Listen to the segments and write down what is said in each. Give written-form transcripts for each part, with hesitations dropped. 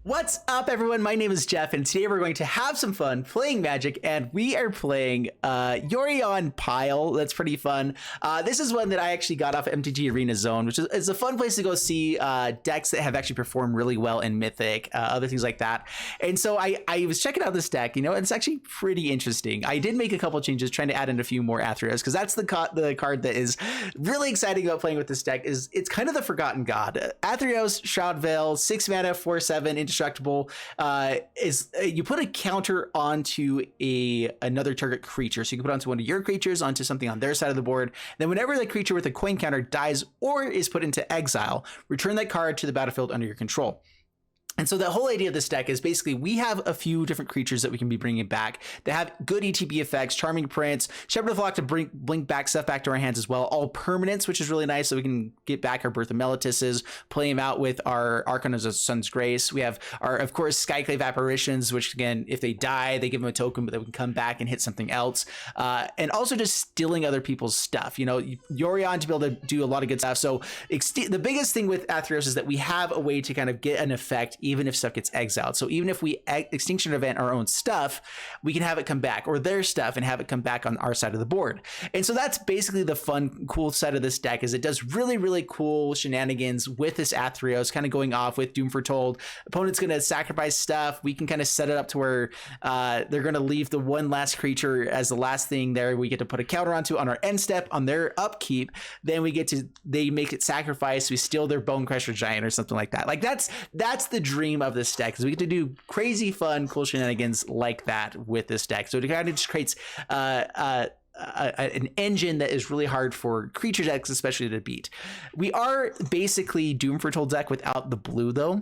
What's up, everyone? My name is Jeff, and today we're going to have some fun playing Magic, and we are playing Yorion Pile. That's pretty fun. This is one that I actually got off MTG Arena Zone, which is a fun place to go see decks that have actually performed really well in Mythic, other things like that. And so I was checking out this deck, and it's actually pretty interesting. I did make a couple changes, trying to add in a few more ATHREOS, because that's the card that is really exciting about playing with this deck. It's kind of the Forgotten God. ATHREOS, Shroud Veil, 6 mana, 4/7, indestructible. You put a counter onto another target creature. So you can put it onto one of your creatures, onto something on their side of the board. Then whenever the creature with a coin counter dies or is put into exile, return that card to the battlefield under your control. And so the whole idea of this deck is basically we have a few different creatures that we can be bringing back that have good ETB effects, Charming Prince, Shepherd of Flock to blink back stuff back to our hands as well. All permanents, which is really nice, so we can get back our Birth of Melitises, play them out with our Archon of Sun's Grace. We have our, of course, Skyclave Apparitions, which again, if they die, they give them a token, but they can come back and hit something else. And also just stealing other people's stuff. Yorion to be able to do a lot of good stuff. So the biggest thing with ATHREOS is that we have a way to kind of get an effect even if stuff gets exiled. So even if we extinction event our own stuff, we can have it come back, or their stuff, and have it come back on our side of the board. And so that's basically the fun, cool side of this deck, is it does really, really cool shenanigans with this ATHREOS, kind of going off with Doom Foretold. Opponent's going to sacrifice stuff. We can kind of set it up to where they're going to leave the one last creature as the last thing there. We get to put a counter onto on our end step on their upkeep. Then they make it sacrifice. We steal their Bone Crusher Giant or something like that. Like that's the dream of this deck, is we get to do crazy fun cool shenanigans like that with this deck. So it kind of just creates an engine that is really hard for creature decks especially to beat. We are basically Doom Foretold deck without the blue though,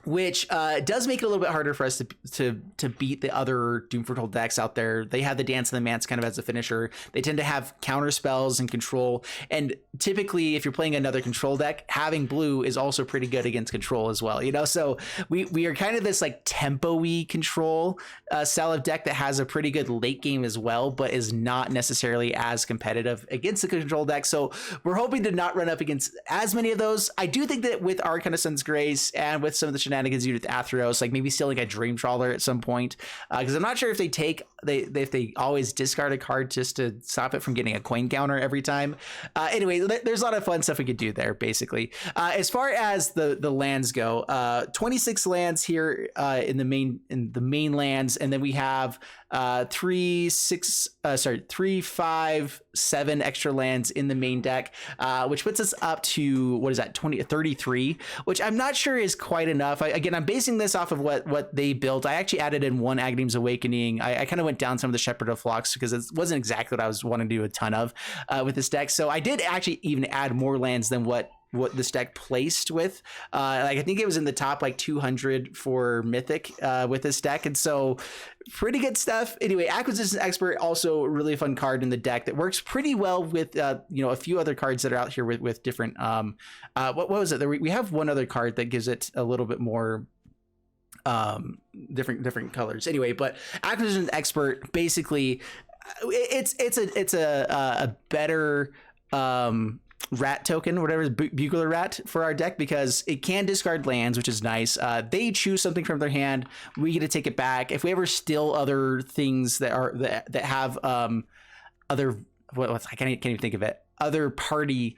which does make it a little bit harder for us to beat the other Doom Foretold decks out there. They have the Dance of the Mance kind of as a finisher. They tend to have counter spells and control. And typically, if you're playing another control deck, having blue is also pretty good against control as well. So we are kind of this like tempo-y control style of deck that has a pretty good late game as well, but is not necessarily as competitive against the control deck. So we're hoping to not run up against as many of those. I do think that with Archon of Sun's Grace and with some of the shenanigans you do with ATHREOS, like maybe stealing a Dream Trawler at some point, because I'm not sure if they always discard a card just to stop it from getting a coin counter every time. Anyway, there's a lot of fun stuff we could do there. Basically, as far as the lands go, 26 lands here in the main lands, and then we have 3, 5, 7 extra lands in the main deck, which puts us up to, what is that, 33, which I'm not sure is quite enough. Again, I'm basing this off of what they built. I actually added in one Aghanim Awakening. I kind of went down some of the Shepherd of Flocks because it wasn't exactly what I was wanting to do a ton of with this deck. So I did actually even add more lands than what this deck placed with. I think it was in the top like 200 for Mythic with this deck, and so pretty good stuff. Anyway, Acquisition Expert, also a really fun card in the deck that works pretty well with a few other cards that are out here with different what was it? We have one other card that gives it a little bit more different colors. Anyway, but Acquisition Expert, basically it's a better rat token, whatever, bugler rat for our deck, because it can discard lands, which is nice. They choose something from their hand, we get to take it back. If we ever steal other things that have other, I can't even think of it, other party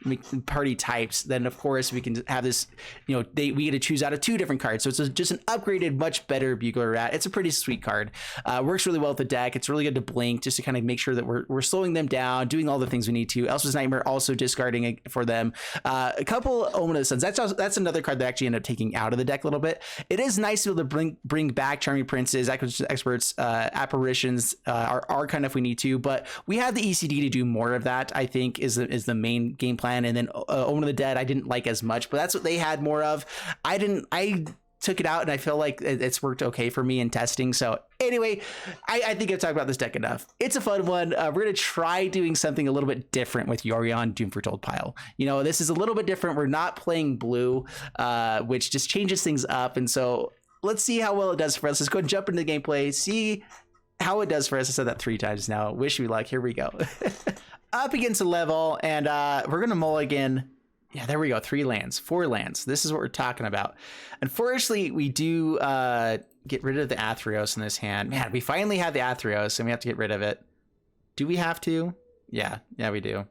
types, then of course we can have this, we get to choose out of 2 different cards. So it's just an upgraded, much better bugler rat. It's a pretty sweet card. Works really well with the deck. It's really good to blink just to kind of make sure that we're slowing them down, doing all the things we need to. Elspeth's Nightmare, also discarding it for them. A couple Omen of the Suns. That's another card that I actually ended up taking out of the deck a little bit. It is nice to be able to bring back Charming Princes, Acquisition Experts, Apparitions, our Archon if we need to, but we have the ECD to do more of that, I think, is the main game plan. And then Omen of the Dead I didn't like as much, but that's what they had more of. I took it out and I feel like it's worked okay for me in testing. So anyway, I think I've talked about this deck enough. It's a fun one. We're gonna try doing something a little bit different with Yorion Doom Foretold Pile. This is a little bit different. We're not playing blue, which just changes things up, and so let's see how well it does for us. Let's go and jump into the gameplay, see how it does for us. I said that 3 times now. Wish me luck. Here we go. Up against a level, and we're gonna mulligan Yeah, there we go. 3 lands, 4 lands. This is what we're talking about. Unfortunately, we do get rid of the ATHREOS in this hand. Man, we finally have the ATHREOS and we have to get rid of it. Do we have to? Yeah, we do.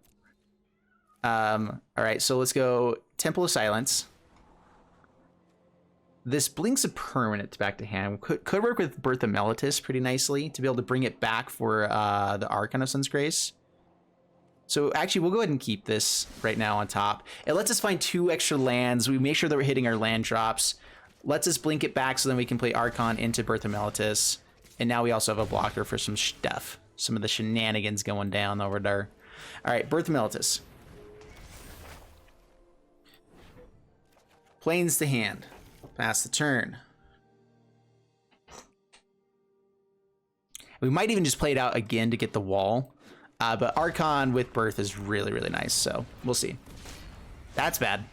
All right, so let's go Temple of Silence. This blinks a permanent back to hand. Could work with Birth of Meletis pretty nicely to be able to bring it back for the Archon of Sun's Grace. So actually, we'll go ahead and keep this right now on top. It lets us find 2 extra lands. We make sure that we're hitting our land drops. Lets us blink it back so then we can play Archon into Birth of Meletis. And now we also have a blocker for some stuff. Some of the shenanigans going down over there. All right, Birth of Meletis. Plains the hand. Pass the turn. We might even just play it out again to get the wall. But Archon with Birth is really, really nice, so we'll see. That's bad.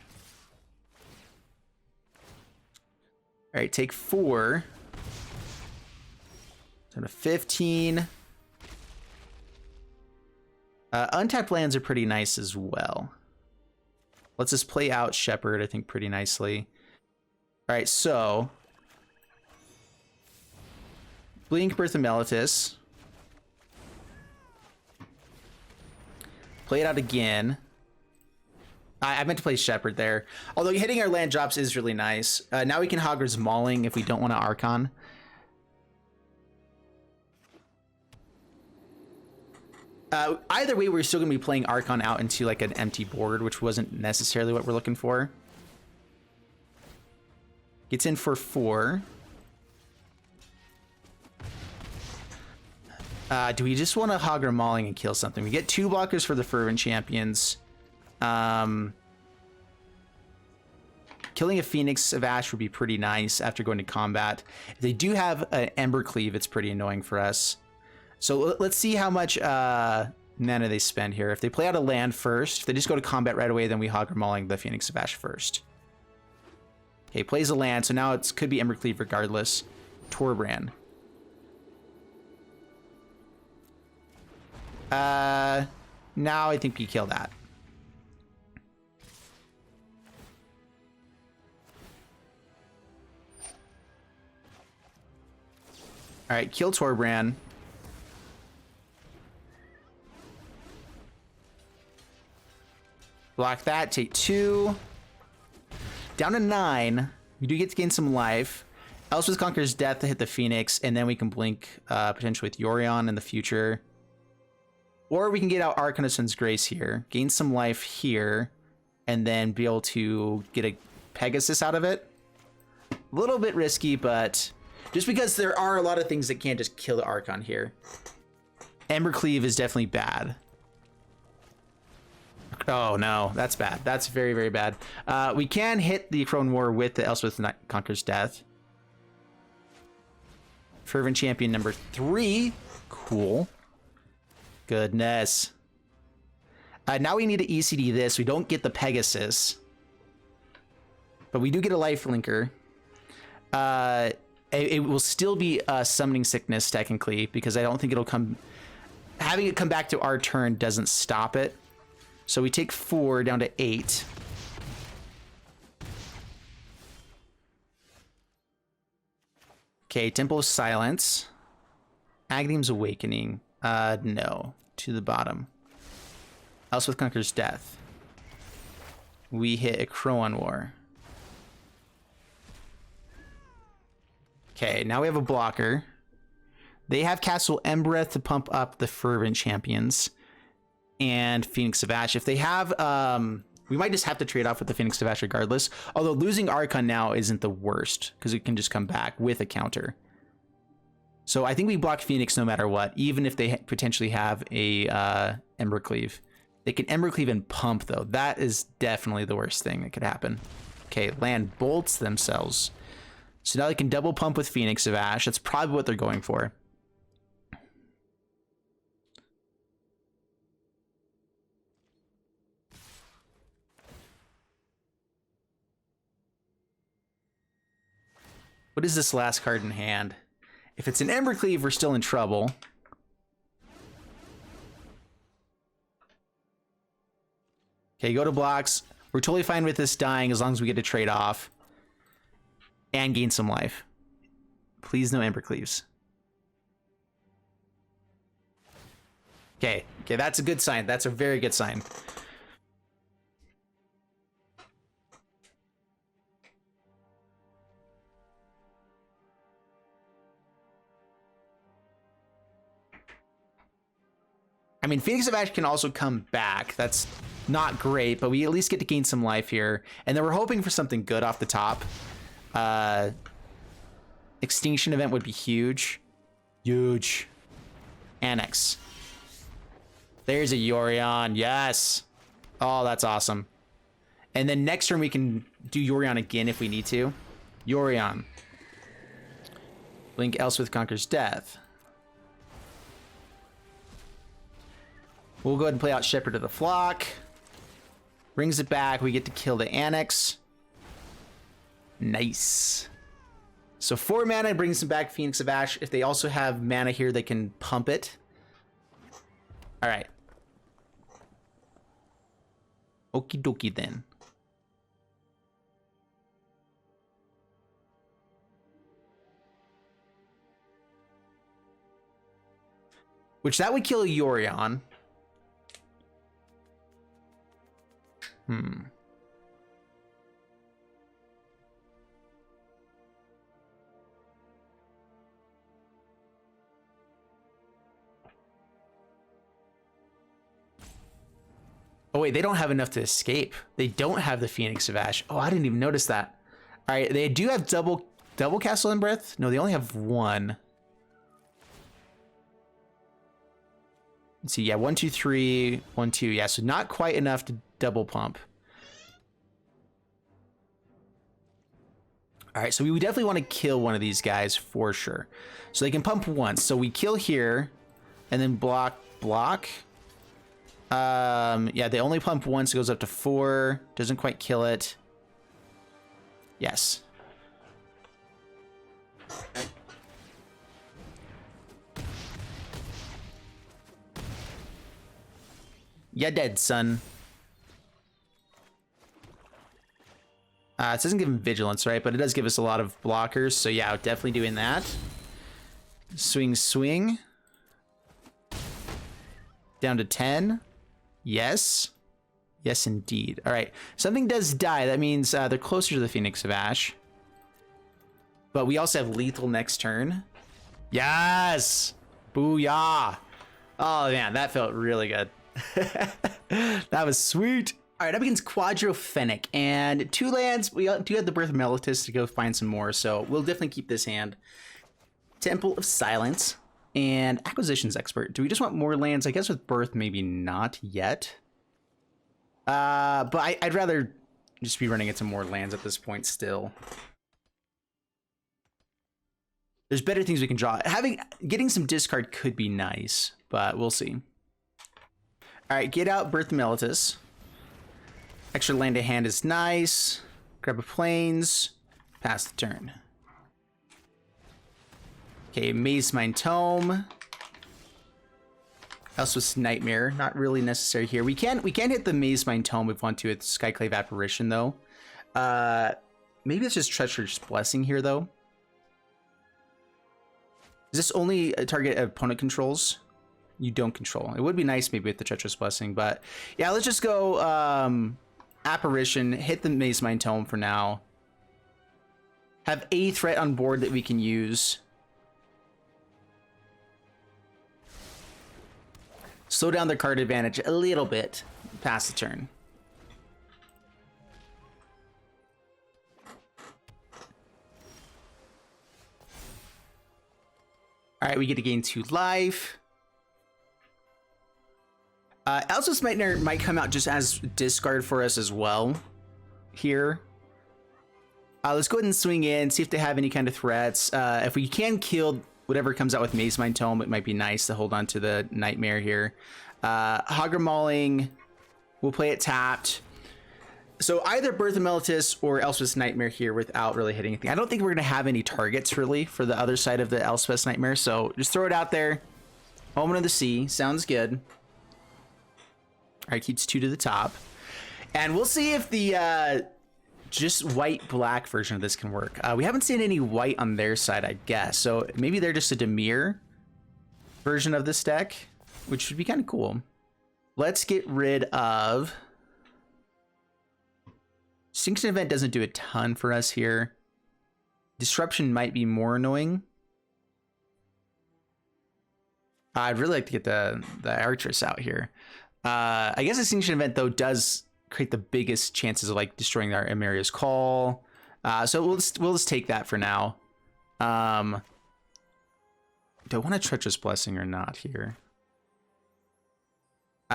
All right, take 4. Turn to 15. Untapped lands are pretty nice as well. Let's just play out Shepherd, I think, pretty nicely. All right, so blink Birth of Meletis. Play it out again. I meant to play Shepherd there. Although hitting our land drops is really nice. Now we can Hogwarts Mauling if we don't want to Archon. Either way, we're still going to be playing Archon out into like an empty board, which wasn't necessarily what we're looking for. Gets in for 4. Do we just want to Hogger Mauling and kill something? We get 2 blockers for the Fervent Champions. Killing a Phoenix of Ash would be pretty nice after going to combat. If they do have an Ember Cleave, it's pretty annoying for us. So let's see how much mana they spend here. If they play out a land first, if they just go to combat right away, then we Hogger Mauling the Phoenix of Ash first. Okay, plays a land, so now it could be Ember Cleave regardless. Torbrand. Now I think we kill that. All right, kill Torbrand. Block that, take 2. Down to 9. We do get to gain some life. Elspeth Conquers Death to hit the Phoenix, and then we can blink potentially with Yorion in the future. Or we can get out Archon of Sun's Grace here, gain some life here, and then be able to get a Pegasus out of it. A little bit risky, but just because there are a lot of things that can't just kill the Archon here. Ember Cleave is definitely bad. Oh no, that's bad. That's very, very bad. We can hit the Crone War with the Elspeth Conquers Death. Fervent Champion number 3. Cool. Goodness. Now we need to ECD this. We don't get the Pegasus. But we do get a Lifelinker. It will still be Summoning Sickness, technically, because I don't think it'll come... Having it come back to our turn doesn't stop it. So we take 4 down to 8. Okay, Temple of Silence. Aghanim's Awakening. No. To the bottom. Elspeth Conquers Death. We hit a Crone War. Okay, now we have a blocker. They have Castle Embereth to pump up the Fervent Champions. And Phoenix of Ash. If they have... we might just have to trade off with the Phoenix of Ash regardless. Although losing Archon now isn't the worst, because it can just come back with a counter. So I think we block Phoenix no matter what, even if they potentially have a Ember Cleave. They can Ember Cleave and pump, though. That is definitely the worst thing that could happen. Okay, land bolts themselves. So now they can double pump with Phoenix of Ash. That's probably what they're going for. What is this last card in hand? If it's an Ember Cleave, we're still in trouble. Okay, go to blocks. We're totally fine with this dying as long as we get to trade off and gain some life. Please no Ember Cleaves. Okay, that's a good sign. That's a very good sign. I mean, Phoenix of Ash can also come back. That's not great, but we at least get to gain some life here. And then we're hoping for something good off the top. Extinction event would be huge. Huge. Annex. There's a Yorion. Yes. Oh, that's awesome. And then next turn we can do Yorion again if we need to. Yorion. Link Elswith Conquers Death. We'll go ahead and play out Shepherd of the Flock. Brings it back. We get to kill the Annex. Nice. So 4 mana brings them back Phoenix of Ash. If they also have mana here, they can pump it. All right. Okie dokie then. Which that would kill a Yorion. Oh wait, they don't have enough to escape. They don't have the Phoenix of Ash. Oh, I didn't even notice that. All right, they do have double Castle and Breath. No, they only have 1. Let's see, yeah, 1, 2, 3, 1, 2. Yeah, so not quite enough to double pump. All right, so we would definitely want to kill one of these guys for sure. So they can pump once. So we kill here and then block. Yeah, they only pump once. It goes up to 4. Doesn't quite kill it. Yes. You're dead, son. It doesn't give him vigilance, right? But it does give us a lot of blockers. So yeah, definitely doing that. Swing. Down to 10. Yes. Yes, indeed. All right. Something does die. That means they're closer to the Phoenix of Ash. But we also have lethal next turn. Yes. Booyah. Oh, man. That felt really good. That was sweet. All right, up against Quadrophenic, and 2 lands. We do have the Birth of Meletis to go find some more, so we'll definitely keep this hand. Temple of Silence and Acquisitions Expert. Do we just want more lands? I guess with Birth, maybe not yet. But I'd rather just be running into more lands at this point still. There's better things we can draw. Getting some discard could be nice, but we'll see. All right, get out Birth of Meletis. Extra land to hand is nice. Grab a plains. Pass the turn. Okay, Maze Mine Tome. Elswith's Nightmare. Not really necessary here. We can hit the Maze Mine Tome if we want to with Skyclave Apparition though. Maybe it's just Treacherous Blessing here though. Is this only a target opponent controls? You don't control. It would be nice maybe with the Treacherous Blessing, but yeah, let's just go Apparition, hit the Maze Mine Tome for now. Have a threat on board that we can use. Slow down their card advantage a little bit. Pass the turn. All right, we get to gain 2 life. Elswith's Nightmare might come out just as discard for us as well here. Let's go ahead and swing in, see if they have any kind of threats. If we can kill whatever comes out with Maze Mine Tome, it might be nice to hold on to the Nightmare here. Hogger Mauling, we'll play it tapped. So either Birth of Meletis or Elswith's Nightmare here without really hitting anything. I don't think we're going to have any targets really for the other side of the Elswith's Nightmare, so just throw it out there. Omen of the Sea, sounds good. All right, keeps 2 to the top. And we'll see if the just white-black version of this can work. We haven't seen any white on their side, I guess. So maybe they're just a Dimir version of this deck, which would be kind of cool. Let's get rid of... Extinction Event doesn't do a ton for us here. Disruption might be more annoying. I'd really like to get the ATHREOS out here. I guess Extinction Event, though, does create the biggest chances of like destroying our Emeria's Call. So we'll just take that for now. Do I want a Treacherous Blessing or not here?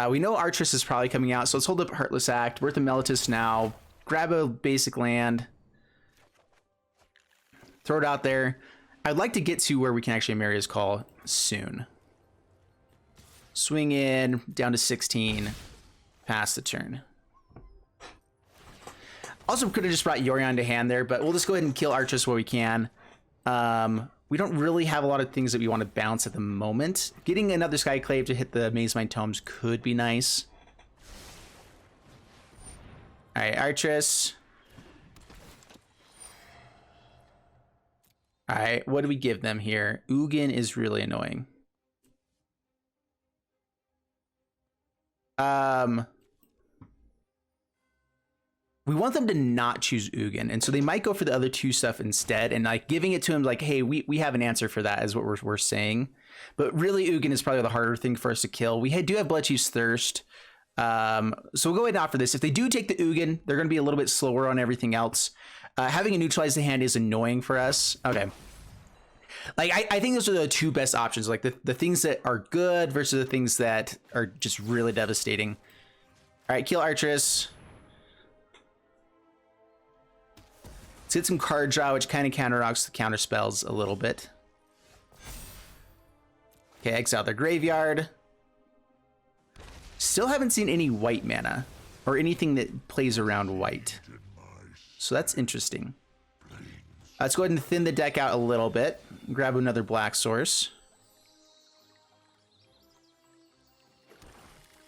We know ATHREOS is probably coming out, so let's hold up Heartless Act. Birth of Meletis now. Grab a basic land. Throw it out there. I'd like to get to where we can actually Emeria's Call soon. Swing in, down to 16. Pass the turn. Also could have just brought Yorion to hand there, but we'll just go ahead and kill ATHREOS where we can. We don't really have a lot of things that we want to bounce at the moment. Getting another Skyclave to hit the Mazemind Tomes could be nice. All right, ATHREOS. All right, what do we give them here? Ugin is really annoying. We want them to not choose Ugin, and so they might go for the other two stuff instead, and like giving it to him like, hey, we have an answer for that is what we're saying. But really Ugin is probably the harder thing for us to kill. We do have Bloodchief's Thirst. So we'll go ahead and offer this. If they do take the Ugin, they're going to be a little bit slower on everything else. Having a neutralize the hand is annoying for us. Okay. Like, I think those are the two best options. Like the things that are good versus the things that are just really devastating. All right, kill ATHREOS. Let's get some card draw, which kind of counteracts the counter spells a little bit. Okay, exile their graveyard. Still haven't seen any white mana or anything that plays around white. So that's interesting. Let's go ahead and thin the deck out a little bit. Grab another black source.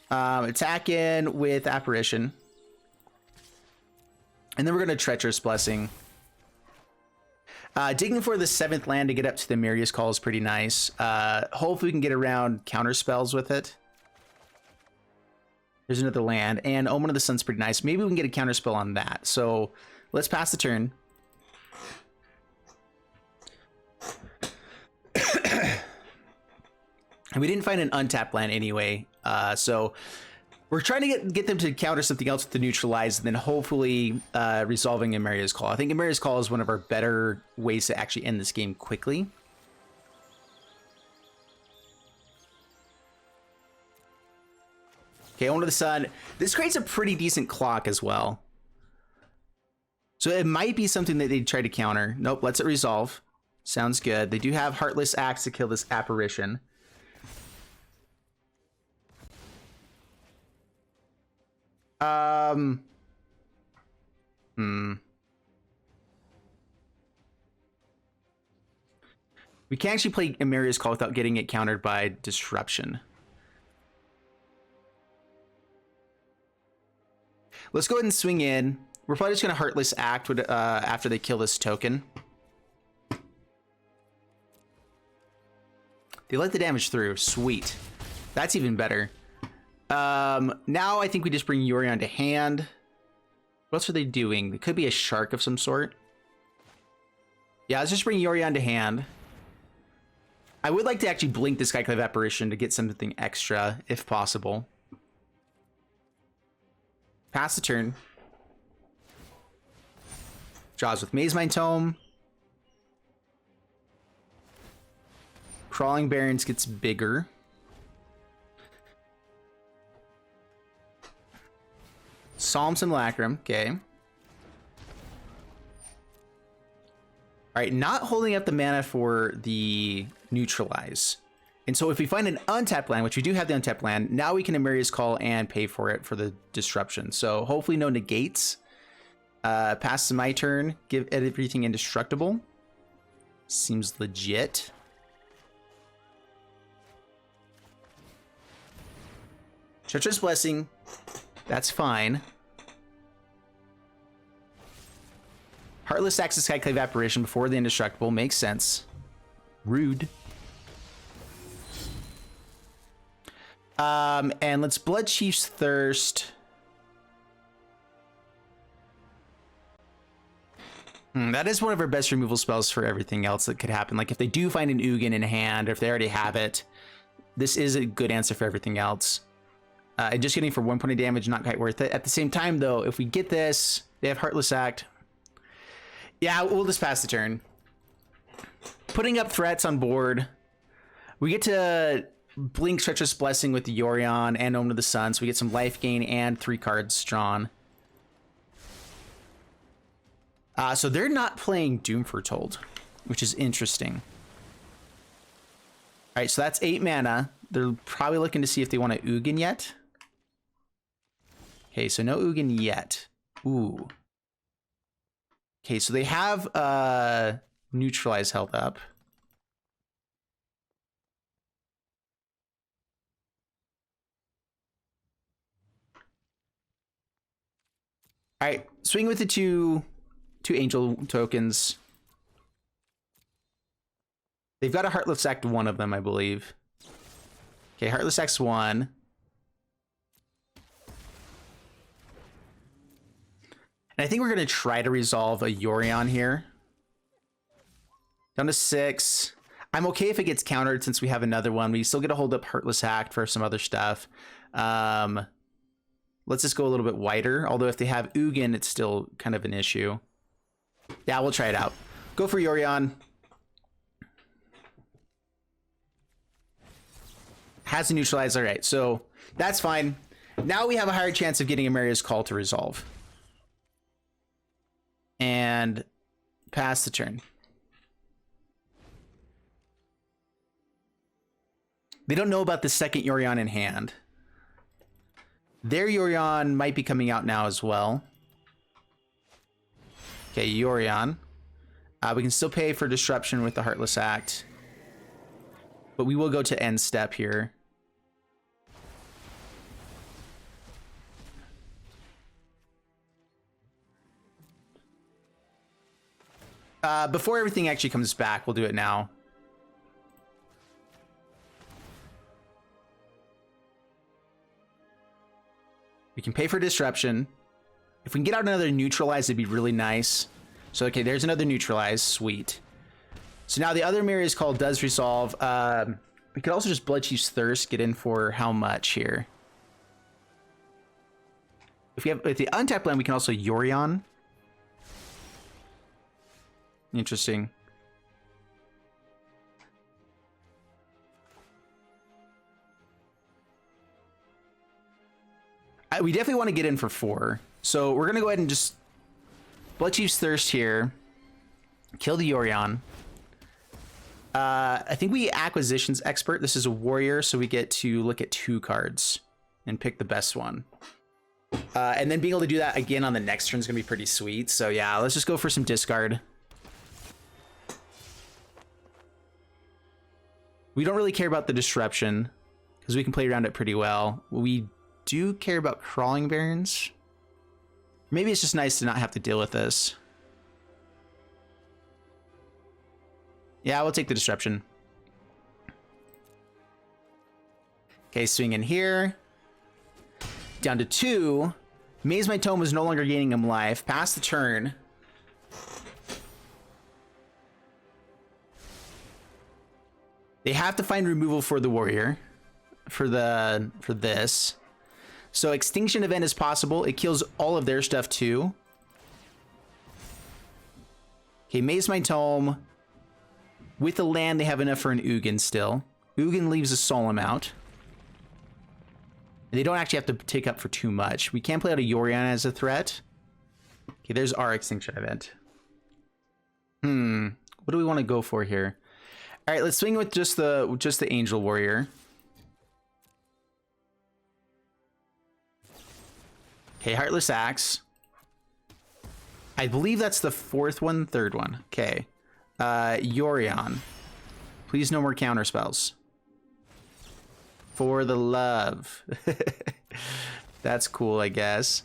Attack in with Apparition. And then we're going to Treacherous Blessing. Digging for the 7th land to get up to the Emeria's Call is pretty nice. Hopefully we can get around counter spells with it. There's another land, and Omen of the Sun's pretty nice. Maybe we can get a counter spell on that. So let's pass the turn. And we didn't find an untapped land anyway, so we're trying to get them to counter something else with the neutralize, and then hopefully resolving Emeria's Call. I think Emeria's Call is one of our better ways to actually end this game quickly. Okay, Omen of the Sun. This creates a pretty decent clock as well. So it might be something that they try to counter. Nope, lets it resolve. Sounds good. They do have Heartless Axe to kill this Apparition. We can't actually play Emeria's Call without getting it countered by Disruption. Let's go ahead and swing in. We're probably just going to Heartless Act after they kill this token. They let the damage through. Sweet. That's even better. Now I think we just bring Yorion to hand. What else are they doing? It could be a shark of some sort. Yeah, let's just bring Yorion to hand. I would like to actually blink this Skyclave Apparition to get something extra, if possible. Pass the turn. Draws with Mazemind Tome. Crawling Barrens gets bigger. Psalm Simulacrum, okay. All right, not holding up the mana for the neutralize. And so if we find an untapped land, which we do have the untapped land, now we can Emeria's Call and pay for it for the disruption. So hopefully no negates. Pass to my turn, give everything indestructible. Seems legit. Treacherous Blessing, that's fine. Heartless Axe of Skyclave Apparition before the Indestructible. Makes sense. Rude. And let's Blood Chief's Thirst. That is one of our best removal spells for everything else that could happen. Like if they do find an Ugin in hand, or if they already have it, this is a good answer for everything else. And just getting for 1 point of damage, not quite worth it. At the same time, though, if we get this, they have Heartless Act. Yeah, we'll just pass the turn. Putting up threats on board. We get to blink Treacherous Blessing with the Yorion and Omen of the Sun, so we get some life gain and 3 cards drawn. So they're not playing Doom Foretold, which is interesting. All right, so that's 8 mana. They're probably looking to see if they want to Ugin yet. Okay, so no Ugin yet. Ooh. Okay, so they have Neutralize held up. All right, swing with the two angel tokens. They've got a Heartless Act, one of them, I believe. Okay, Heartless Act 1. And I think we're going to try to resolve a Yorion here. Down to 6. I'm okay if it gets countered since we have another one. We still get to hold up Heartless Act for some other stuff. Let's just go a little bit wider. Although if they have Ugin, it's still kind of an issue. Yeah, we'll try it out. Go for Yorion. Has to neutralize. All right, so that's fine. Now we have a higher chance of getting Emeria's Call to resolve. And pass the turn. They don't know about the second Yorion in hand. Their Yorion might be coming out now as well. Okay, Yorion. We can still pay for Disruption with the Heartless Act. But we will go to end step here. Before everything actually comes back, we'll do it now. We can pay for Disruption. If we can get out another Neutralize, it'd be really nice. So, okay, there's another Neutralize. Sweet. So now the other Emeria's Call does resolve. We could also just Blood Chief's Thirst, get in for how much here? If the untapped land, we can also Yorion. Interesting. We definitely want to get in for 4. So we're going to go ahead and just Blood Chief's Thirst here. Kill the Yorion. I think we Acquisitions Expert. This is a warrior, so we get to look at 2 cards and pick the best one. And then being able to do that again on the next turn is going to be pretty sweet. So yeah, let's just go for some discard. We don't really care about the Disruption because we can play around it pretty well. We do care about Crawling Barrens. Maybe it's just nice to not have to deal with this. Yeah, we'll take the Disruption. Okay, swing in here. Down to 2. Maze My Tome is no longer gaining him life. Pass the turn. They have to find removal for the warrior. For this. So Extinction Event is possible. It kills all of their stuff too. Okay, Maze My Tome. With the land, they have enough for an Ugin still. Ugin leaves a Solemn out. And they don't actually have to take up for too much. We can play out a Yorion as a threat. Okay, there's our Extinction Event. What do we want to go for here? All right, let's swing with just the Angel Warrior. Okay, Heartless Axe. I believe that's the 4th one, 3rd one. Okay. Yorion. Please no more counter spells. For the love. That's cool, I guess.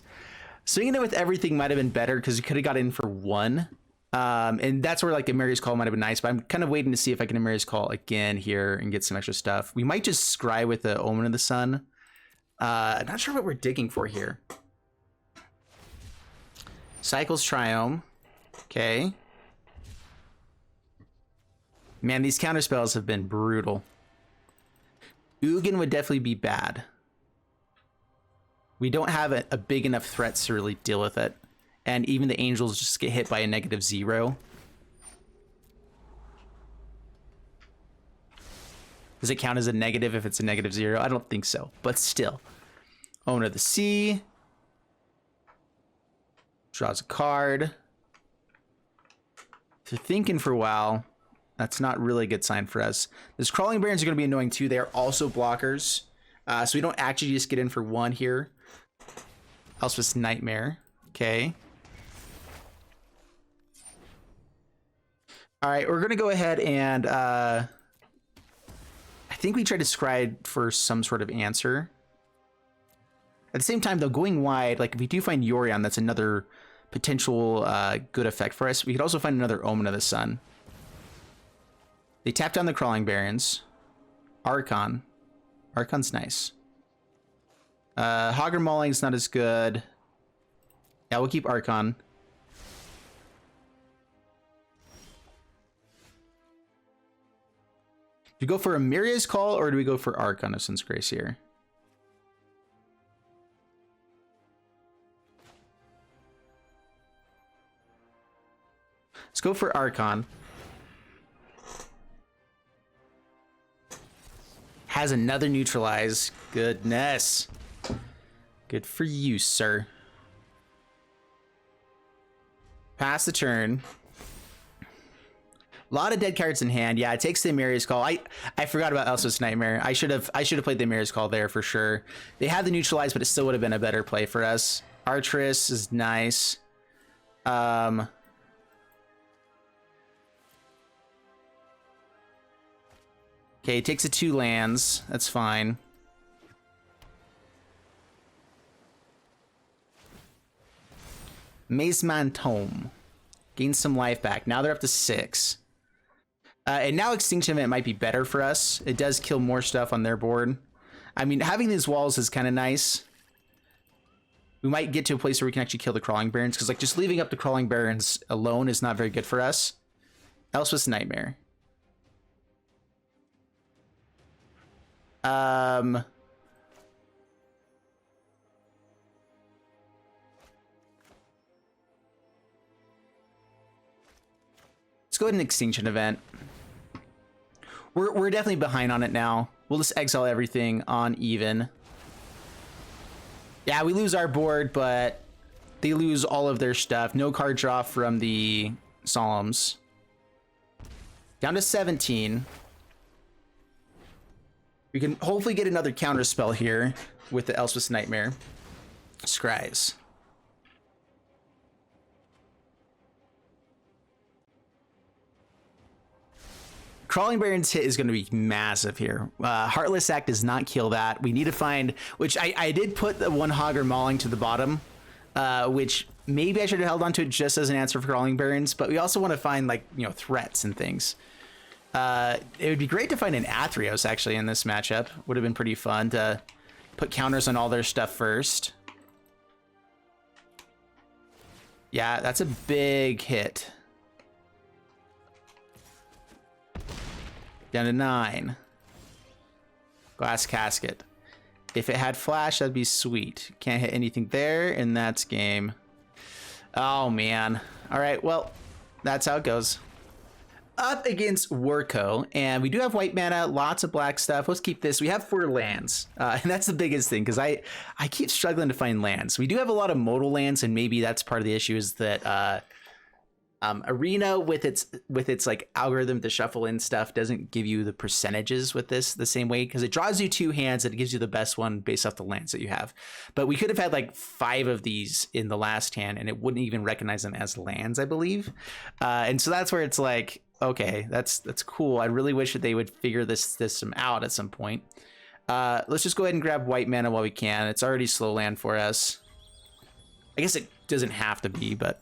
Swinging it with everything might have been better because we could have got in for 1. And that's where like Emisizzle Call might have been nice, but I'm kind of waiting to see if I can Emisizzle Call again here and get some extra stuff. We might just scry with the Omen of the Sun. I'm not sure what we're digging for here. Cycles Triome. Okay. Man, these counter spells have been brutal. Ugin would definitely be bad. We don't have a big enough threats to really deal with it. And even the angels just get hit by a -0. Does it count as a negative if it's a -0? I don't think so, but still. Owner of the Sea. Draws a card. If you're thinking for a while, that's not really a good sign for us. Those Crawling Barons are going to be annoying too. They are also blockers. So we don't actually just get in for one here. Elspeth's Nightmare. Okay. All right, we're going to go ahead and... I think we tried to scry for some sort of answer. At the same time, though, going wide, like if we do find Yorion, that's another potential good effect for us. We could also find another Omen of the Sun. They tap down the Crawling Barons. Archon. Archon's nice. Hogger Mauling's not as good. Yeah, we'll keep Archon. Do we go for a Emisizzle Call or do we go for Archon of Sun's Grace here? Let's go for Archon. Has another neutralize. Goodness. Good for you, sir. Pass the turn. A lot of dead cards in hand. Yeah, it takes the Emisizzle Call. I forgot about Elspeth's Nightmare. I should have played the Emisizzle Call there for sure. They had the neutralize, but it still would have been a better play for us. ATHREOS is nice. Okay, it takes the 2 lands. That's fine. Mazeman Tome. Gain some life back. Now they're up to 6. And now Extinction Event might be better for us. It does kill more stuff on their board. I mean, having these walls is kind of nice. We might get to a place where we can actually kill the Crawling Barons, because like just leaving up the Crawling Barons alone is not very good for us. Elspeth's Nightmare. Let's go ahead and Extinction Event. We're definitely behind on it now. We'll just exile everything on even. Yeah, we lose our board, but they lose all of their stuff. No card draw from the Solemns. Down to 17. We can hopefully get another counter spell here with the Elspeth's Nightmare. Scries. Crawling Baron's hit is going to be massive here. Heartless Act does not kill that. We need to find, which I did put the 1 Hogger Mauling to the bottom, which maybe I should have held on to it just as an answer for Crawling Barons, but we also want to find like, you know, threats and things. It would be great to find an ATHREOS actually in this matchup. Would have been pretty fun to put counters on all their stuff first. Yeah, that's a big hit. Down to 9. Glass Casket. If it had flash, that'd be sweet. Can't hit anything there, and that's game. Oh, man. All right, well, that's how it goes. Up against Wurko, and we do have white mana, lots of black stuff. Let's keep this. We have 4 lands, and that's the biggest thing, because I keep struggling to find lands. We do have a lot of modal lands, and maybe that's part of the issue is that Arena with its like algorithm to shuffle in stuff doesn't give you the percentages with this the same way, because it draws you 2 hands and it gives you the best one based off the lands that you have. But we could have had like 5 of these in the last hand and it wouldn't even recognize them as lands, I believe. And so that's where it's like, okay, that's cool. I really wish that they would figure this system out at some point. Let's just go ahead and grab white mana while we can. It's already slow land for us. I guess it doesn't have to be, but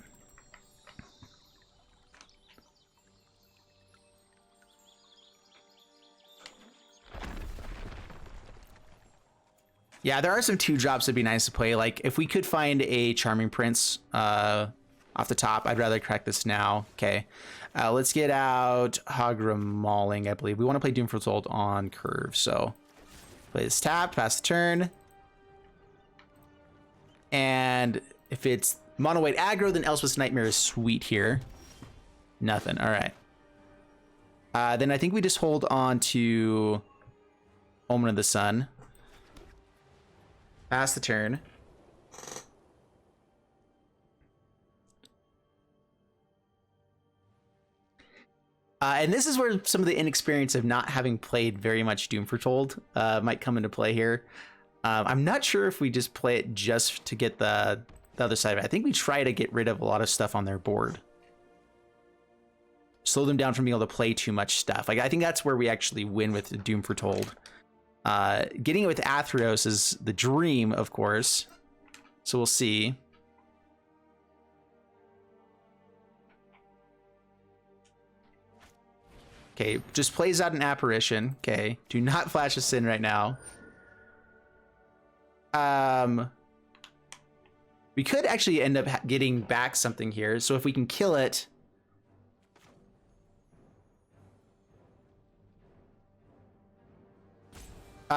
Yeah, there are some 2-drops that'd be nice to play. Like, if we could find a Charming Prince off the top, I'd rather crack this now. Okay, let's get out Hagra Mauling, I believe. We want to play Doom Foretold on curve, so play this tapped, pass the turn. And if it's mono white aggro, then Elspeth's Nightmare is sweet here. Nothing, all right. Then I think we just hold on to Omen of the Sun. Pass the turn. And this is where some of the inexperience of not having played very much Doom Foretold might come into play here. I'm not sure if we just play it just to get the other side of it. I think we try to get rid of a lot of stuff on their board. Slow them down from being able to play too much stuff. Like, I think that's where we actually win with Doom Foretold. Getting it with ATHREOS is the dream, of course. So we'll see. Okay, just plays out an Apparition. Okay, do not flash a Sin right now. We could actually end up getting back something here. So if we can kill it.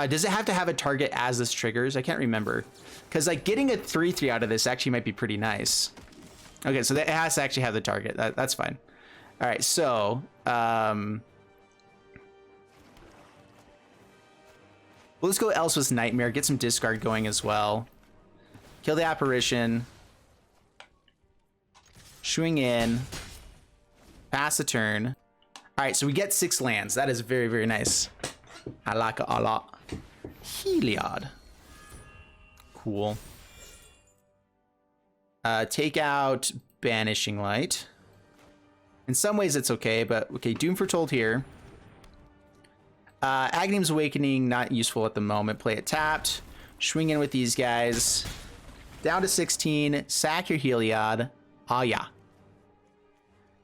Does it have to have a target as this triggers? I can't remember. Because like getting a 3/3 out of this actually might be pretty nice. Okay, so that it has to actually have the target. That's fine. All right, so well, let's go Elspeth's Nightmare, get some discard going as well. Kill the Apparition. Swing in. Pass the turn. All right, so we get 6 lands. That is very, very nice. I like it a lot. Heliod. Cool. Take out Banishing Light. In some ways it's okay, but okay, Doom Foretold here. Aghanim's Awakening, not useful at the moment. Play it tapped. Swing in with these guys. Down to 16. Sack your Heliod. Ah, yeah.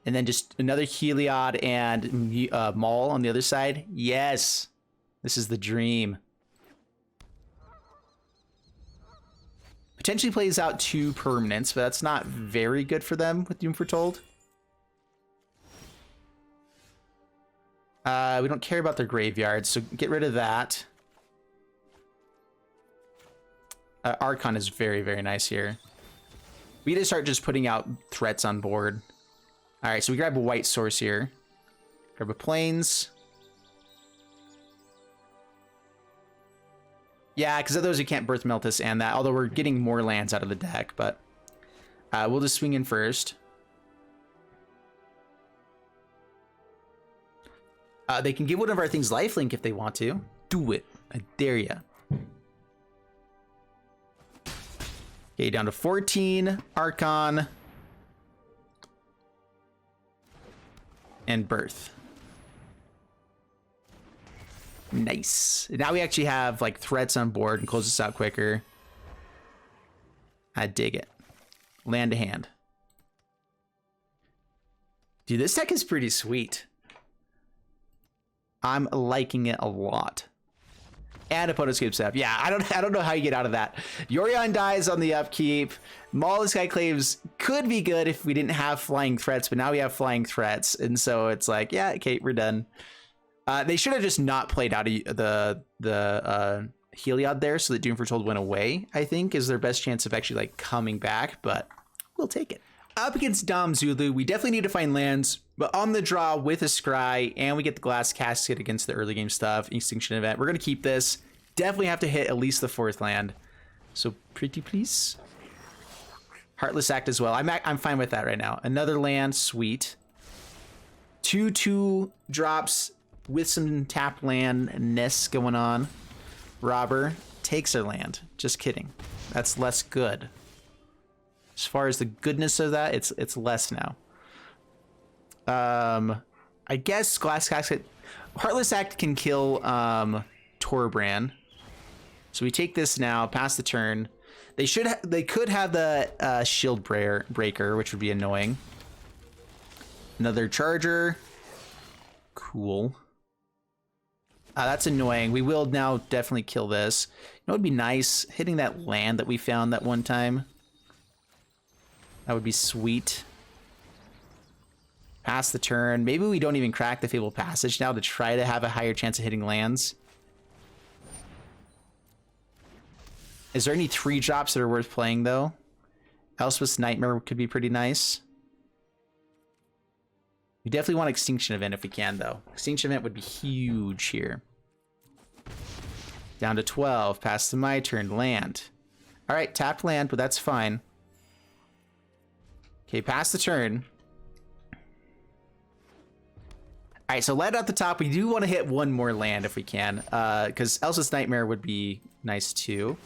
And then just another Heliod and Maul on the other side. Yes. This is the dream. Potentially plays out 2 permanents, but that's not very good for them with Doom Foretold. We don't care about their graveyard, so get rid of that. Archon is very, very nice here. We need to start just putting out threats on board. All right, so we grab a white source here. Grab a Plains. Yeah, because otherwise we can't Birth Meltus and that, although we're getting more lands out of the deck, but we'll just swing in first. They can give one of our things lifelink if they want to. Do it. I dare ya. Okay, down to 14. Archon. And Birth. Nice. Now we actually have like threats on board and close this out quicker. I dig it. Land to hand. Dude, this deck is pretty sweet. I'm liking it a lot. And opponent scoops up. Yeah, I don't know how you get out of that. Yorion dies on the upkeep. Maul the Skyclaves could be good if we didn't have flying threats, but now we have flying threats, and so it's like, yeah, okay, we're done. They should have just not played out the Heliod there, so that Doom Foretold went away. I think is their best chance of actually like coming back, but we'll take it. Up against Dom Zulu, we definitely need to find lands, but on the draw with a Scry, and we get the Glass Casket against the early game stuff, Extinction Event. We're going to keep this. Definitely have to hit at least the 4th land. So pretty please. Heartless Act as well. I'm fine with that right now. Another land, sweet. 2/2 drops with some tap land-ness going on. Robber takes our land. Just kidding. That's less good. As far as the goodness of that, it's less now. I guess Glass Casket, Heartless Act can kill Torbran. So we take this now, pass the turn. They could have the Shield Breaker, which would be annoying. Another Charger. Cool. That's annoying. We will now definitely kill this. You know, it would be nice hitting that land that we found that one time. That would be sweet. Pass the turn. Maybe we don't even crack the Fabled Passage now to try to have a higher chance of hitting lands. Is there any 3-drops that are worth playing, though? Elspeth's Nightmare could be pretty nice. We definitely want Extinction Event if we can, though. Extinction Event would be huge here. Down to 12. Pass to my turn. Land. All right, tapped land, but that's fine. Okay, pass the turn. All right, so land at the top. We do want to hit one more land if we can, because Elsa's Nightmare would be nice too.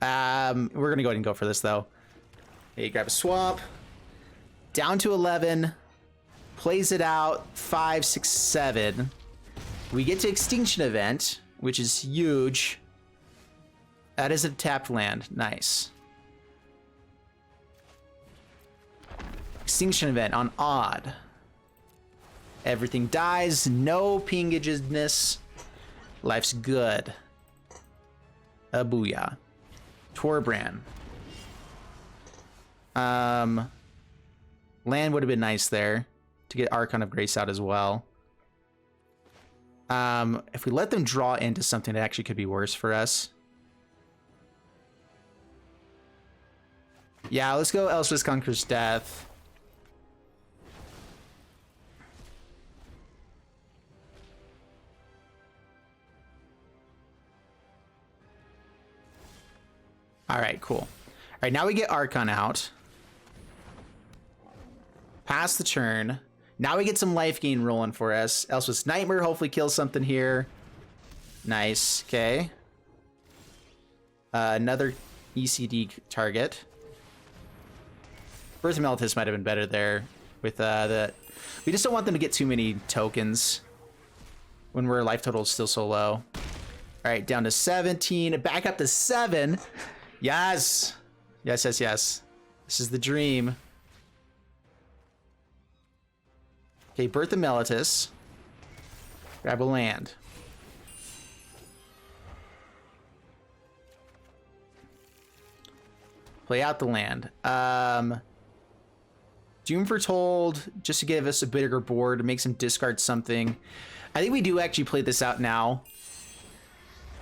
We're gonna go ahead and go for this though. Okay, grab a swamp. Down to 11. Plays it out. 5, 6, 7. We get to Extinction Event, which is huge. That is a tapped land. Nice. Extinction Event on odd. Everything dies. No pingageness. Life's good. A booyah. Torbrand. Land would have been nice there to get Archon of Grace out as well. If we let them draw into something that actually could be worse for us. Yeah, let's go Elspeth Conquers Death. All right, cool. All right, now we get Archon out. Pass the turn. Now we get some life gain rolling for us. Elspeth's Nightmare hopefully kills something here. Nice, okay. Another ECD target. Birth of Meltis might have been better there with the... We just don't want them to get too many tokens when our life total is still so low. All right, down to 17. Back up to 7. Yes. Yes, yes, yes. This is the dream. Okay, Birth of Meltis. Grab a land. Play out the land. Doom Foretold, just to give us a bigger board, to make some discard something. I think we do actually play this out now.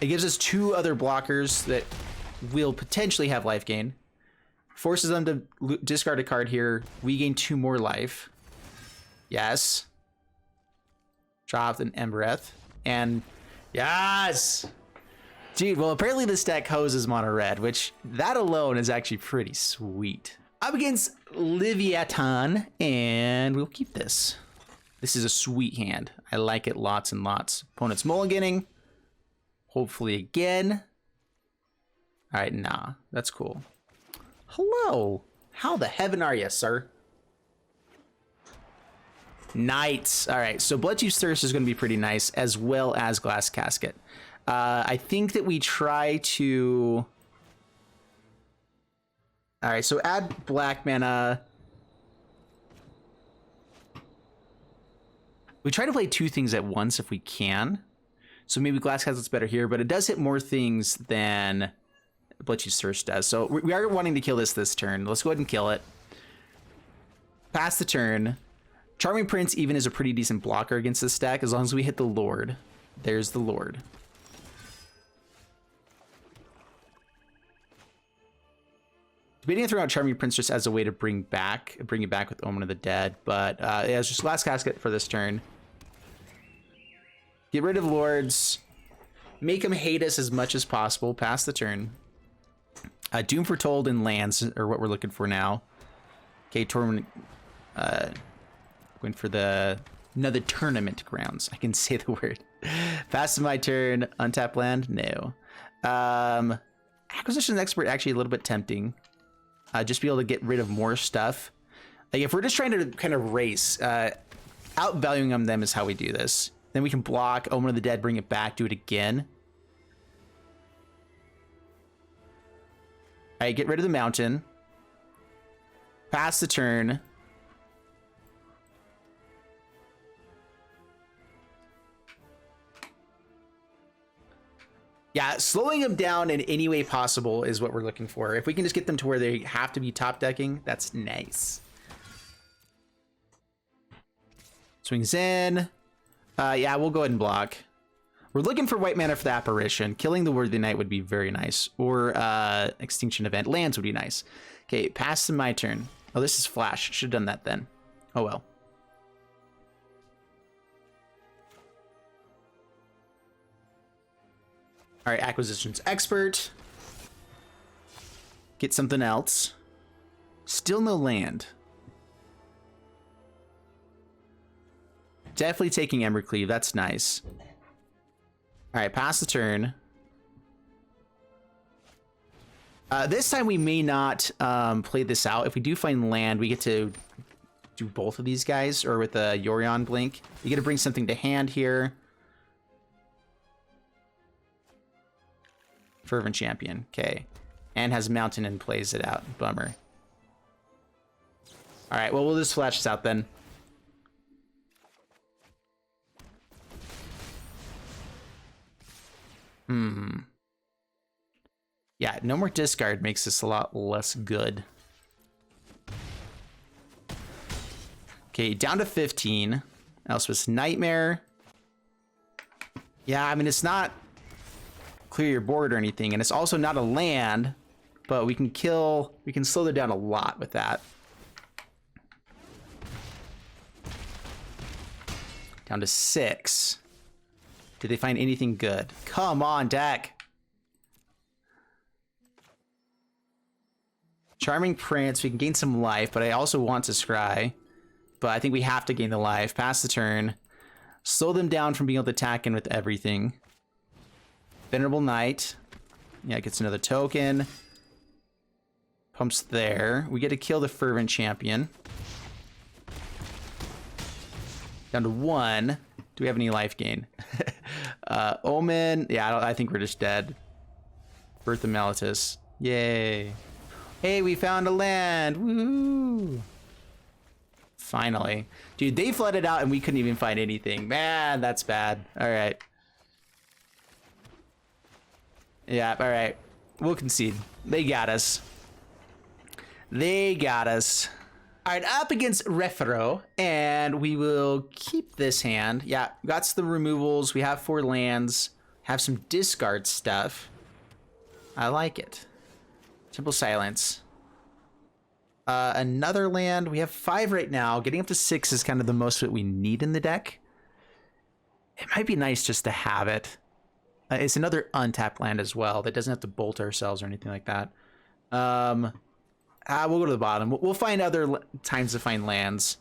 It gives us 2 other blockers that will potentially have life gain. Forces them to discard a card here. We gain 2 more life. Yes. Dropped an Embereth. And yes! Dude, well, apparently this deck hoses mono red, which that alone is actually pretty sweet. Up against Leviathan, and we'll keep this. This is a sweet hand. I like it lots and lots. Opponent's mulliganing. Hopefully again. All right, nah, that's cool. Hello. How the heaven are you, sir? Knights. All right, so Bloodchief's Thirst is going to be pretty nice, as well as Glass Casket. I think that we try to... All right, so add black mana. We try to play 2 things at once if we can. So maybe Glass Casket's better here, but it does hit more things than Bloodchief's Thirst does. So we are wanting to kill this turn. Let's go ahead and kill it. Pass the turn. Charming Prince even is a pretty decent blocker against this deck, as long as we hit the Lord. There's the Lord. Debating to throw out Charming Prince just as a way to bring it back with Omen of the Dead, but yeah, it's just Glass Casket for this turn. Get rid of Lords. Make them hate us as much as possible. Pass the turn. Doom Foretold and lands are what we're looking for now. Okay, Torment. Going for another tournament grounds. I can say the word. Pass to my turn. Untap land? No. Acquisition Expert actually a little bit tempting. Just be able to get rid of more stuff. Like if we're just trying to kind of race, outvaluing them is how we do this. Then we can block Omen of the Dead, bring it back, do it again. All right, get rid of the mountain. Pass the turn. Yeah, slowing them down in any way possible is what we're looking for. If we can just get them to where they have to be top decking, that's nice. Swings in. Yeah, we'll go ahead and block. We're looking for white mana for the apparition. Killing the Worthy Knight would be very nice. Or Extinction Event. Lands would be nice. Okay, pass to my turn. Oh, this is Flash. Should have done that then. Oh well. All right, Acquisitions Expert. Get something else. Still no land. Definitely taking Embercleave. That's nice. All right, pass the turn. This time we may not play this out. If we do find land, we get to do both of these guys, or with a Yorion Blink. You get to bring something to hand here. Fervent Champion, okay. And has Mountain and plays it out. Bummer. All right, well, we'll just flash this out then. Yeah, no more discard makes this a lot less good. Okay, down to 15. Elspeth's Nightmare. Yeah, I mean, it's not clear your board or anything, and it's also not a land, but we can slow it down a lot with that. Down to 6. Did they find anything good? Come on, deck. Charming Prince, we can gain some life, but I also want to scry. But I think we have to gain the life. Pass the turn. Slow them down from being able to attack in with everything. Venerable Knight. Yeah, gets another token. Pumps there. We get to kill the Fervent Champion. Down to 1. Do we have any life gain? Omen. Yeah, I think we're just dead. Birth of Melitus. Yay. Hey, we found a land. Woo! Finally. Dude, they flooded out and we couldn't even find anything. Man, that's bad. All right. Yeah, all right. We'll concede. They got us. They got us. All right, up against Refero, and we will keep this hand. Yeah, got the removals. We have 4 lands. Have some discard stuff. I like it. Temple Silence. Another land. We have 5 right now. Getting up to 6 is kind of the most that we need in the deck. It might be nice just to have it. It's another untapped land as well that doesn't have to bolt ourselves or anything like that. We'll go to the bottom. We'll find other times to find lands.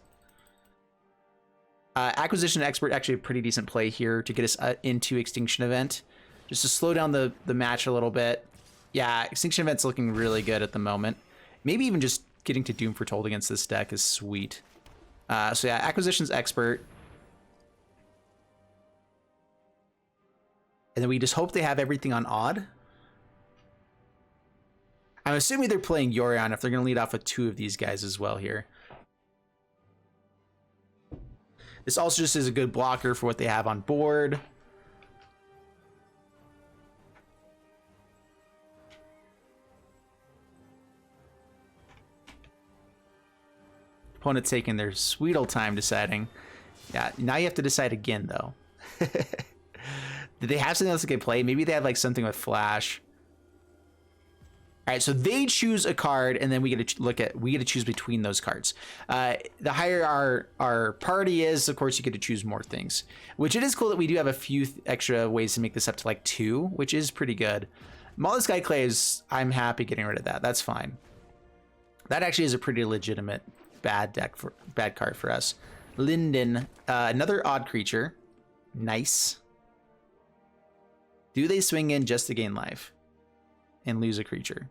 Acquisition Expert, actually a pretty decent play here to get us into Extinction Event. Just to slow down the match a little bit. Yeah, Extinction Event's looking really good at the moment. Maybe even just getting to Doom Foretold against this deck is sweet. So yeah, Acquisitions Expert. And then we just hope they have everything on odd. I'm assuming they're playing Yorion if they're going to lead off with 2 of these guys as well here. This also just is a good blocker for what they have on board. Opponent's taking their sweet old time deciding. Yeah, now you have to decide again, though. Did they have something else they could play? Maybe they had like something with Flash. All right, so they choose a card, and then we get to choose between those cards. The higher our party is, of course, you get to choose more things. Which it is cool that we do have a few extra ways to make this up to like 2, which is pretty good. Maul Sky Clays, I'm happy getting rid of that. That's fine. That actually is a pretty legitimate bad card for us. Linden, another odd creature. Nice. Do they swing in just to gain life and lose a creature?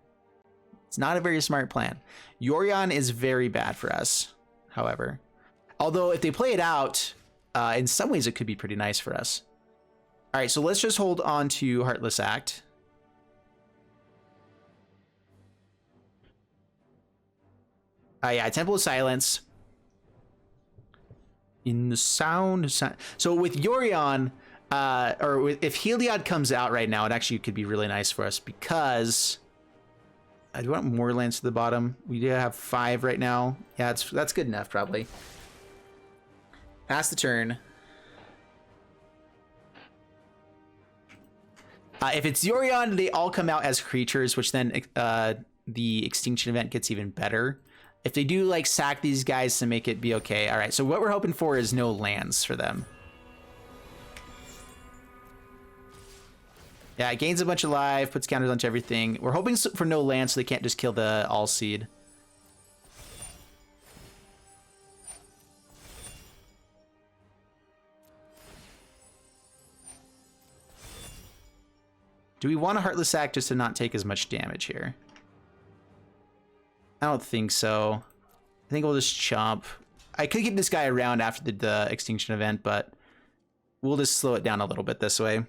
It's not a very smart plan. Yorion is very bad for us, however. Although if they play it out, in some ways it could be pretty nice for us. All right, so let's just hold on to Heartless Act. Yeah, Temple of Silence. In the sound. So with Yorion, Or if Heliod comes out right now, it actually could be really nice for us because I do want more lands to the bottom. We do have 5 right now. Yeah, that's good enough probably. Pass the turn. If it's Yorion, they all come out as creatures, which then the extinction event gets even better. If they do like sack these guys to make it be okay. All right, so what we're hoping for is no lands for them. Yeah, it gains a bunch of life, puts counters onto everything. We're hoping for no lands so they can't just kill the all seed. Do we want a Heartless Act just to not take as much damage here? I don't think so. I think we'll just chomp. I could keep this guy around after the extinction event, but we'll just slow it down a little bit this way.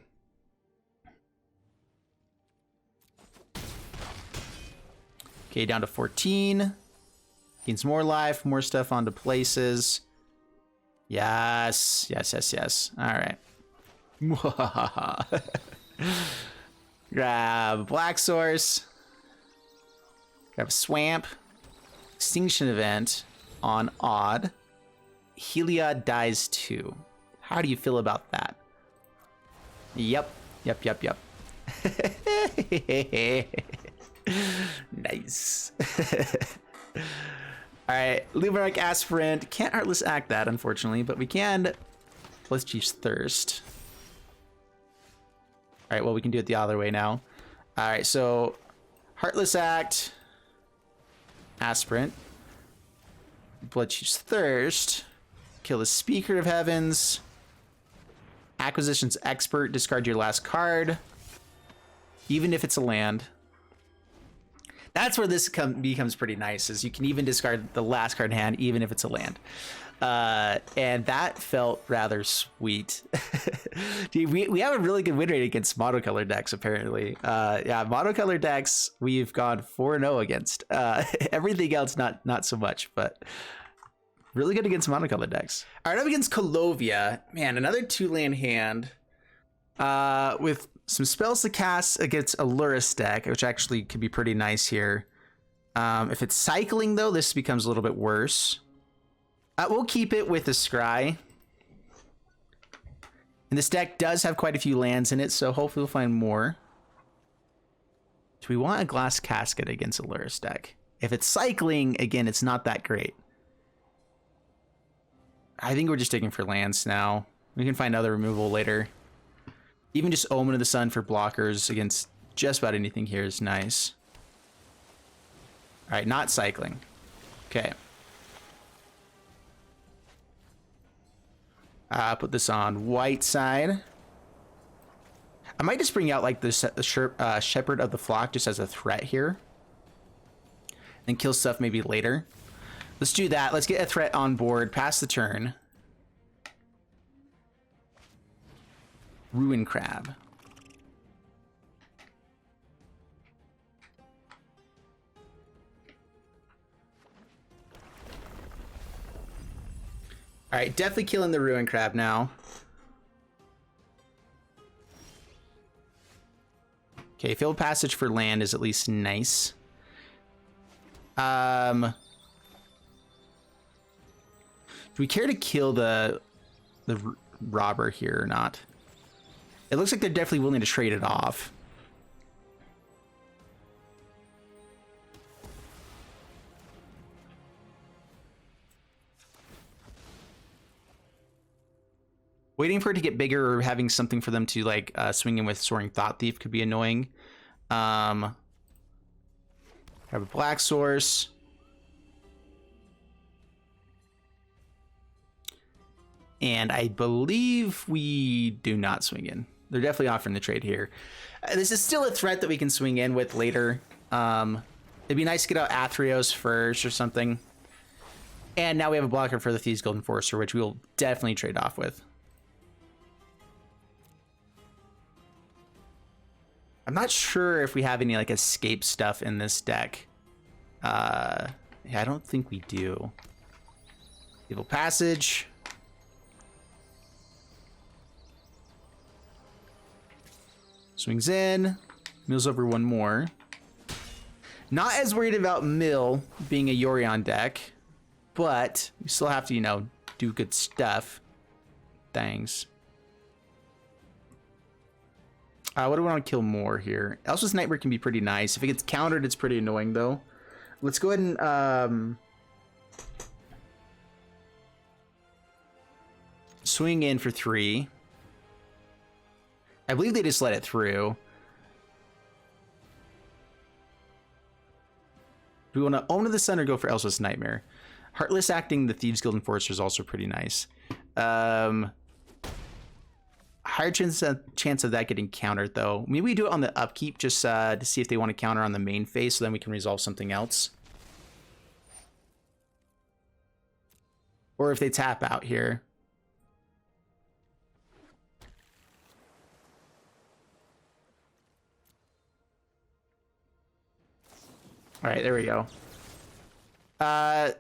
Okay, down to 14. Gains more life, more stuff onto places. Yes, yes, yes, yes. All right. Grab Black Source. Grab a Swamp. Extinction Event on Odd. Heliod dies too. How do you feel about that? Yep. Yep, yep, yep. Nice. Alright, Luminarch Aspirant. Can't Heartless Act that, unfortunately, but we can Blood Chief's Thirst. Alright, well, we can do it the other way now. Alright, so Heartless Act, Aspirant, Blood Chief's Thirst, kill the Speaker of Heavens, Acquisitions Expert, discard your last card, even if it's a land. That's where this becomes pretty nice, is you can even discard the last card in hand, even if it's a land. And that felt rather sweet. Dude, we have a really good win rate against monocolor decks, apparently. Yeah, monocolor decks, we've gone 4-0 against. Everything else, not so much, but really good against monocolor decks. All right, up against Colovia. Man, another 2-land hand with some spells to cast against a Lurrus deck, which actually could be pretty nice here. If it's cycling, though, this becomes a little bit worse. We'll keep it with the Scry. And this deck does have quite a few lands in it, so hopefully we'll find more. Do we want a Glass Casket against a Lurrus deck? If it's cycling, again, it's not that great. I think we're just digging for lands now. We can find other removal later. Even just Omen of the Sun for blockers against just about anything here is nice. All right, not cycling. Okay. Put this on white side. I might just bring out like the Shepherd of the Flock just as a threat here. And kill stuff maybe later. Let's do that. Let's get a threat on board. Pass the turn. Ruin Crab. All right, definitely killing the Ruin Crab now. Okay, Field Passage for land is at least nice. Do we care to kill the robber here or not? It looks like they're definitely willing to trade it off. Waiting for it to get bigger or having something for them to like swing in with Soaring Thought Thief could be annoying. Have a Black Source. And I believe we do not swing in. They're definitely offering the trade here. This is still a threat that we can swing in with later. It'd be nice to get out ATHREOS first or something. And now we have a blocker for the Thieves Guild Enforcer, which we will definitely trade off with. I'm not sure if we have any like escape stuff in this deck. Yeah, I don't think we do. Evil Passage. Swings in, mills over one more. Not as worried about mill being a Yorion deck, but we still have to, you know, do good stuff. Thanks. What do we want to kill more here? Elspeth's Nightmare can be pretty nice. If it gets countered, it's pretty annoying, though. Let's go ahead and swing in for 3. I believe they just let it through. Do we want to Omen of the Sun or go for Elspeth's Nightmare? Heartless acting the Thieves Guild Enforcer is also pretty nice. Higher chance of that getting countered, though. Maybe we do it on the upkeep just to see if they want to counter on the main phase, so then we can resolve something else. Or if they tap out here. All right, there we go. The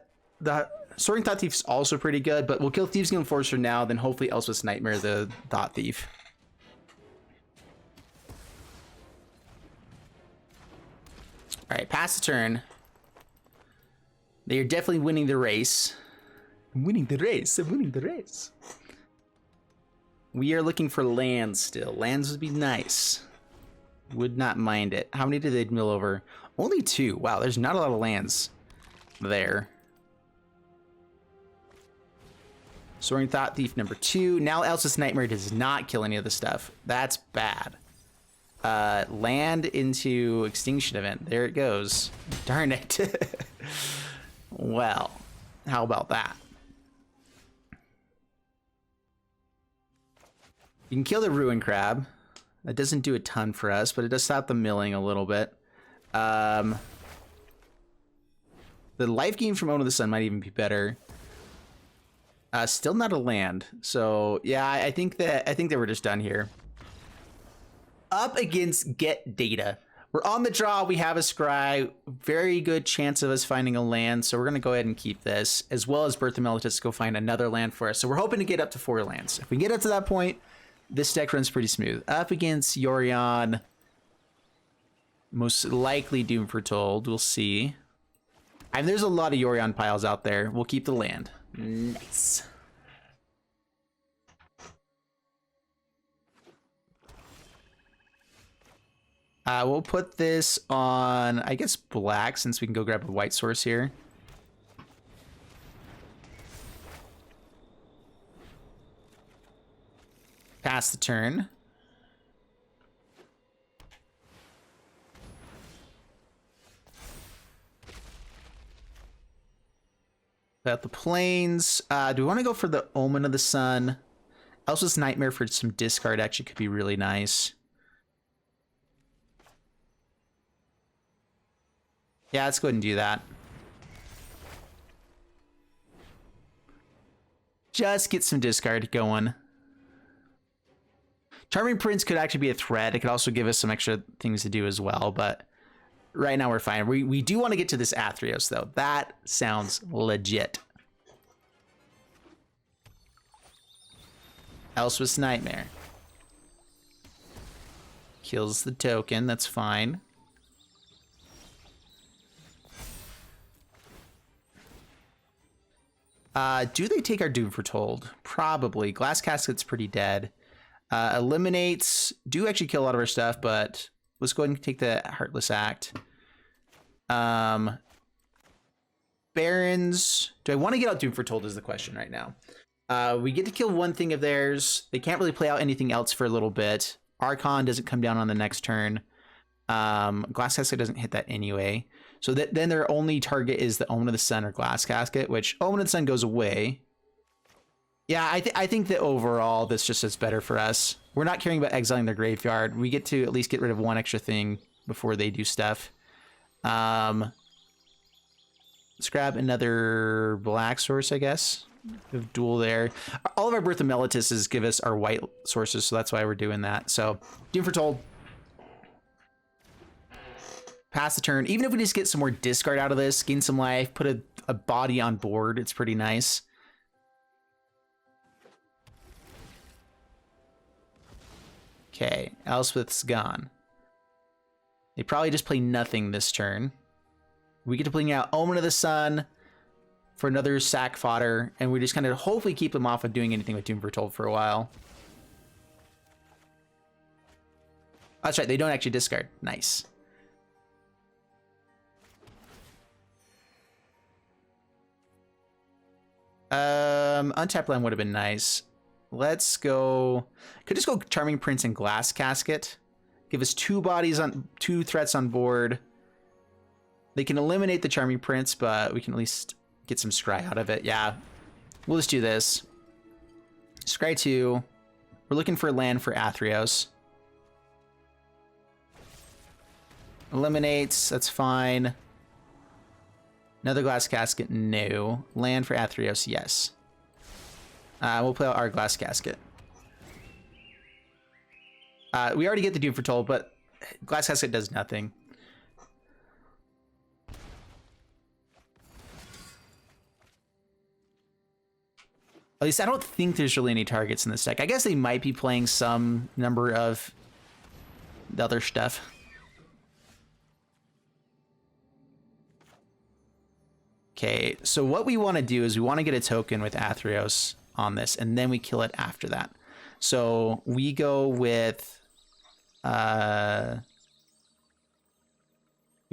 Soaring Thought Thief is also pretty good, but we'll kill Thieves Guild Enforcer now, then hopefully Elspeth's Nightmare the Thought Thief. All right, pass the turn. They are definitely winning the race. I'm winning the race. I'm winning the race. We are looking for lands still. Lands would be nice. Would not mind it. How many did they mill over? Only 2. Wow, there's not a lot of lands there. Soaring Thought Thief number 2. Now Elspeth's Nightmare does not kill any of the stuff. That's bad. Land into Extinction Event. There it goes. Darn it. Well, how about that? You can kill the Ruin Crab. That doesn't do a ton for us, but it does stop the milling a little bit. The life gain from Omen of the Sun might even be better. Still not a land. So yeah, I think that we're just done here. Up against Get Data. We're on the draw. We have a scry. Very good chance of us finding a land. So we're going to go ahead and keep this, as well as Birth of Meletis to go find another land for us. So we're hoping to get up to 4 lands. If we get up to that point, this deck runs pretty smooth. Up against Yorion. Most likely Doom Foretold. We'll see. I mean, there's a lot of Yorion piles out there. We'll keep the land. Nice. We'll put this on, I guess, black, since we can go grab a white source here. Pass the turn. Got the plains. Do we want to go for the Omen of the Sun? Elspeth's Nightmare for some discard actually could be really nice. Yeah, let's go ahead and do that. Just get some discard going. Charming Prince could actually be a threat. It could also give us some extra things to do as well, but right now we're fine. We do want to get to this ATHREOS, though. That sounds legit. Elspeth's Nightmare. Kills the token. That's fine. Do they take our Doom Foretold? Probably. Glass Casket's pretty dead. Eliminates. Do actually kill a lot of our stuff, but let's go ahead and take the Heartless Act. Barons. Do I want to get out Doom Foretold is the question right now. We get to kill one thing of theirs. They can't really play out anything else for a little bit. Archon doesn't come down on the next turn. Glass Casket doesn't hit that anyway. So then their only target is the Omen of the Sun or Glass Casket, which Omen of the Sun goes away. Yeah, I think that overall this just is better for us. We're not caring about exiling their graveyard. We get to at least get rid of one extra thing before they do stuff. Let's grab another black source, I guess. We have dual there. All of our Birth of Melitises give us our white sources, so that's why we're doing that. So, Doom Foretold. Pass the turn. Even if we just get some more discard out of this, gain some life, put a body on board, it's pretty nice. Okay, Elspeth's gone. They probably just play nothing this turn. We get to bring out Omen of the Sun for another sack fodder, and we just kind of hopefully keep them off of doing anything with Doom Foretold for a while. That's right, they don't actually discard. Nice. Untapped land would have been nice. Let's go. Could just go Charming Prince and Glass Casket. Give us two threats on board. They can eliminate the Charming Prince, but we can at least get some scry out of it. Yeah, we'll just do this. Scry 2. We're looking for land for ATHREOS. Eliminates, that's fine. Another Glass Casket, no. Land for ATHREOS, yes. We'll play out our Glass Casket. We already get the Doom Foretold, but Glass Casket does nothing. At least I don't think there's really any targets in this deck. I guess they might be playing some number of the other stuff. Okay, so what we want to do is we want to get a token with ATHREOS on this, and then we kill it after that. So we go with... we have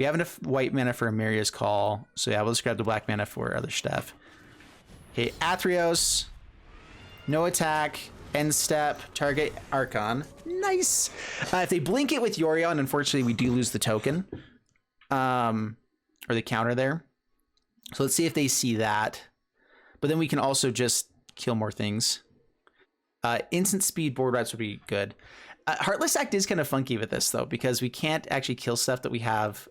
enough white mana for Emeria's Call, so yeah, we'll just grab the black mana for other stuff. Okay, ATHREOS, no attack, end step, target Archon. Nice! If they blink it with Yorion, unfortunately we do lose the token. Or the counter there. So let's see if they see that. But then we can also just kill more things. Instant speed board wipes would be good. Heartless Act is kind of funky with this, though, because we can't actually kill stuff that we have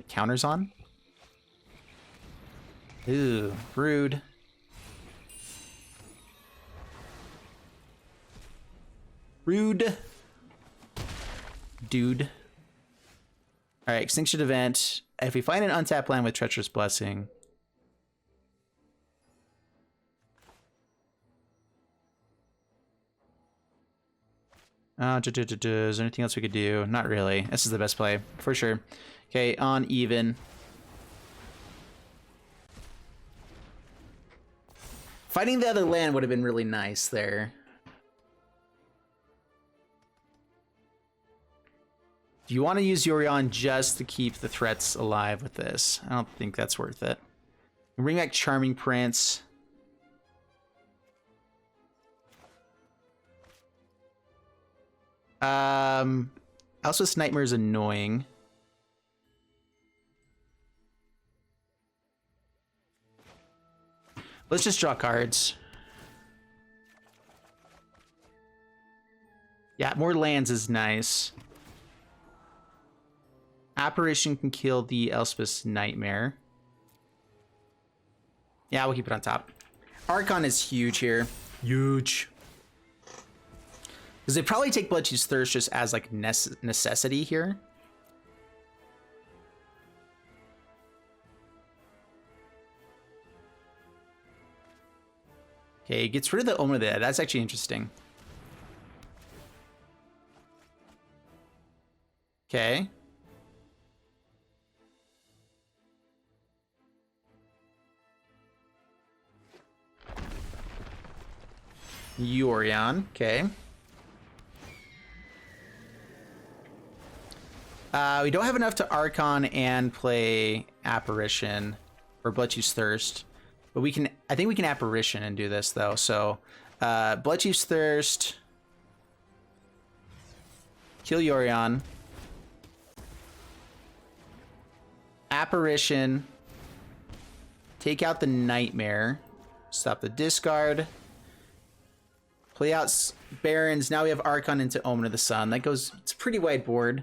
counters on. Ooh, rude. Rude. Dude. All right, Extinction Event. If we find an untapped land with Treacherous Blessing... is there anything else we could do? Not really. This is the best play, for sure. Okay, on even. Fighting the other land would have been really nice there. Do you want to use Yorion just to keep the threats alive with this? I don't think that's worth it. Bring back Charming Prince. Elspeth's Nightmare is annoying. Let's just draw cards. Yeah, more lands is nice. Apparition can kill the Elspeth's Nightmare. Yeah, we'll keep it on top. Archon is huge here. Huge. Because they probably take Bloodchief's Thirst just as like necessity here. Okay, gets rid of the Omen of the Dead. That's actually interesting. Okay. Yorion. Okay. We don't have enough to Archon and play Apparition or Bloodchief's Thirst, but we can. I think we can Apparition and do this though. So, Bloodchief's Thirst, kill Yorion, Apparition, take out the Nightmare, stop the discard, play out Barons. Now we have Archon into Omen of the Sun. That goes. It's a pretty wide board.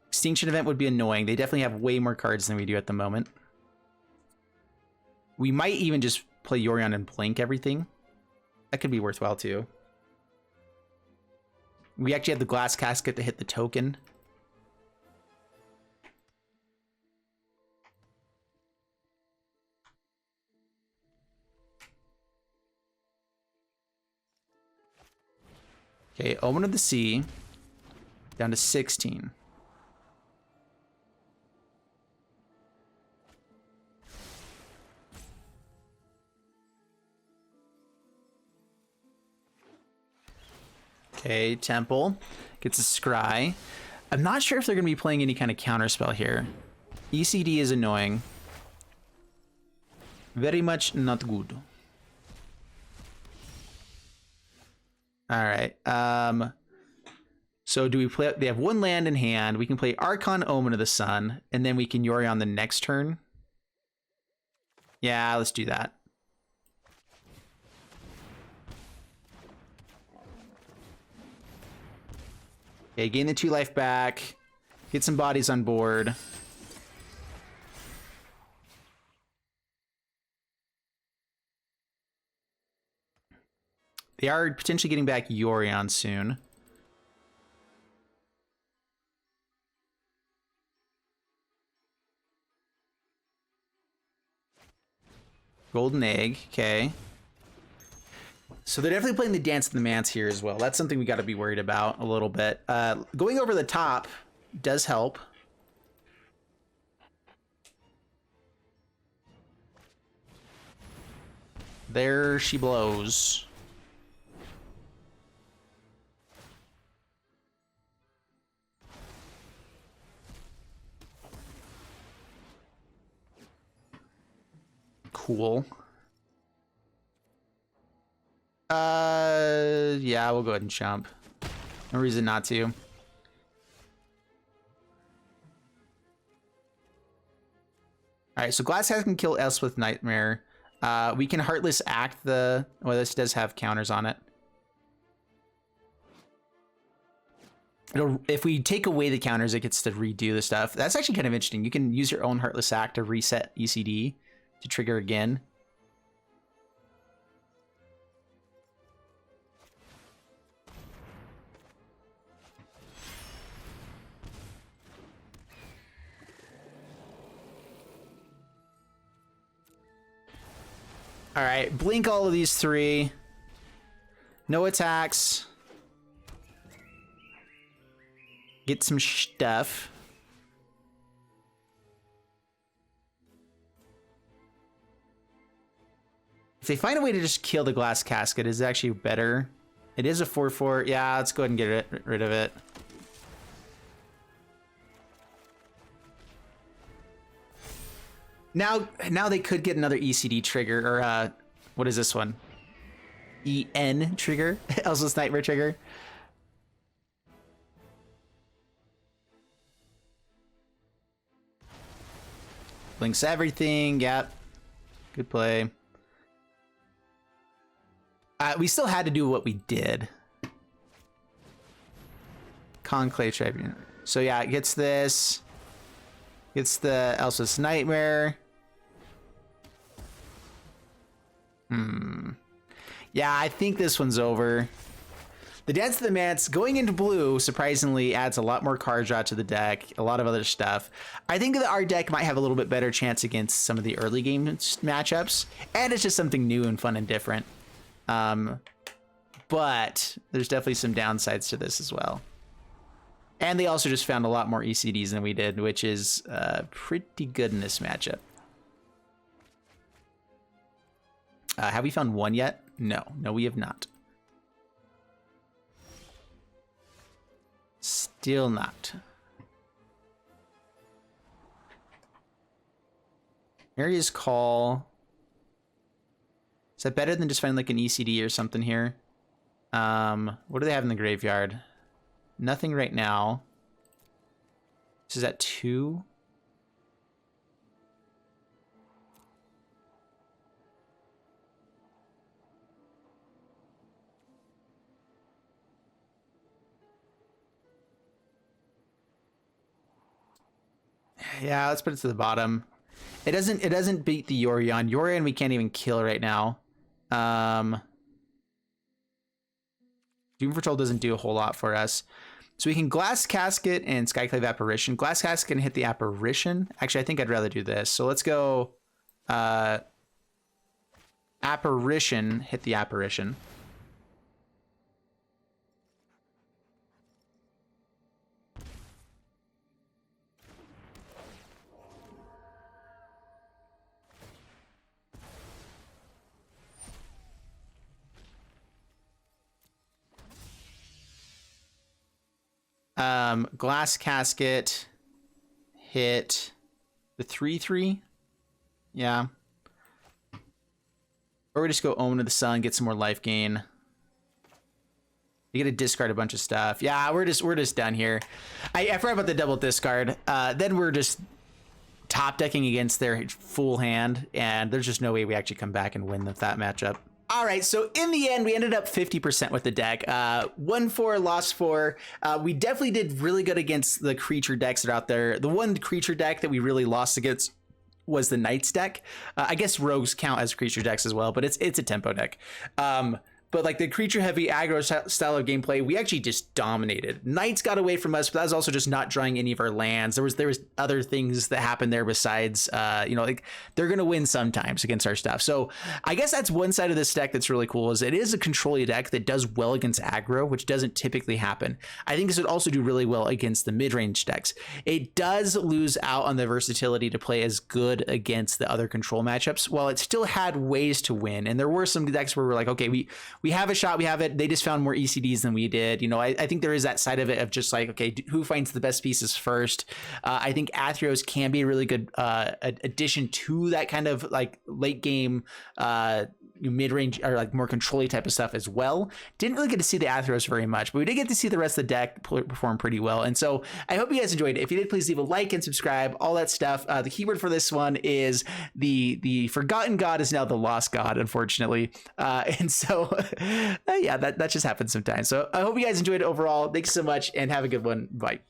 Extinction Event would be annoying. They definitely have way more cards than we do at the moment. We might even just play Yorion and blink everything. That could be worthwhile too. We actually have the Glass Casket to hit the token. Okay, Omen of the Sea. Down to 16. Okay, Temple gets a Scry. I'm not sure if they're going to be playing any kind of counterspell here. ECD is annoying. Very much not good. All right. So do we play? They have one land in hand. We can play Archon, Omen of the Sun, and then we can Yori on the next turn. Yeah, let's do that. Okay, gain the 2 life back. Get some bodies on board. They are potentially getting back Yorion soon. Golden Egg, okay. So they're definitely playing the Dance of the Mance here as well. That's something we got to be worried about a little bit. Going over the top does help. There she blows. Cool. Yeah, we'll go ahead and jump. No reason not to. All right, so Glass House can kill Elspeth Nightmare. We can Heartless Act the... Well, this does have counters on it. If we take away the counters, it gets to redo the stuff. That's actually kind of interesting. You can use your own Heartless Act to reset ECD to trigger again. All right, blink all of these 3. No attacks. Get some stuff. If they find a way to just kill the Glass Casket, is actually better. It is a 4/4. Yeah, let's go ahead and get rid of it. Now they could get another ECD trigger, or what is this one? EN trigger? Elsa's Nightmare trigger. Blinks everything, yep. Good play. We still had to do what we did. Conclave Tribunal. So yeah, it gets this. Gets the Elsa's Nightmare. Yeah, I think this one's over. The Dance of the Mance going into blue surprisingly adds a lot more card draw to the deck, a lot of other stuff. I think that our deck might have a little bit better chance against some of the early game matchups, and it's just something new and fun and different. But there's definitely some downsides to this as well. And they also just found a lot more ECDs than we did, which is pretty good in this matchup. Have we found one yet? No, we have not. Still not. Maria's Call. Is that better than just finding like an ECD or something here? What do they have in the graveyard? Nothing right now. This is at 2. Yeah, let's put it to the bottom. It doesn't beat the Yorion. Yorion we can't even kill right now. Doom Foretold doesn't do a whole lot for us. So we can Glass Casket and Skyclave Apparition. Glass Casket can hit the Apparition. Actually, I think I'd rather do this. So let's go Apparition, hit the Apparition. Glass Casket hit the 3/3. Yeah. Or we just go Omen of the Sun, get some more life gain. You get to discard a bunch of stuff. Yeah, we're just done here. I forgot about the double discard. Then we're just top decking against their full hand, and there's just no way we actually come back and win that matchup. All right, so in the end, we ended up 50% with the deck. Won 4, lost 4. We definitely did really good against the creature decks that are out there. The one creature deck that we really lost against was the Knights deck. I guess Rogues count as creature decks as well, but it's a tempo deck. But like the creature heavy aggro style of gameplay, we actually just dominated. Knights got away from us, but that was also just not drawing any of our lands. There was other things that happened there besides, like they're going to win sometimes against our stuff. So I guess that's one side of this deck that's really cool, is it is a control deck that does well against aggro, which doesn't typically happen. I think this would also do really well against the mid-range decks. It does lose out on the versatility to play as good against the other control matchups, while it still had ways to win. And there were some decks where we're like, okay, we have a shot, we have it. They just found more ECDs than we did. I think there is that side of it of just like, okay, who finds the best pieces first? I think ATHREOS can be a really good addition to that kind of like late game mid-range or like more control-y type of stuff as well. Didn't really get to see the ATHREOS very much, but we did get to see the rest of the deck perform pretty well. And so I hope you guys enjoyed it. If you did, please leave a like and subscribe, all that stuff. The keyword for this one is the forgotten god is now the lost god, unfortunately. And so yeah, that just happens sometimes. So I hope you guys enjoyed it overall. Thanks so much and have a good one. Bye.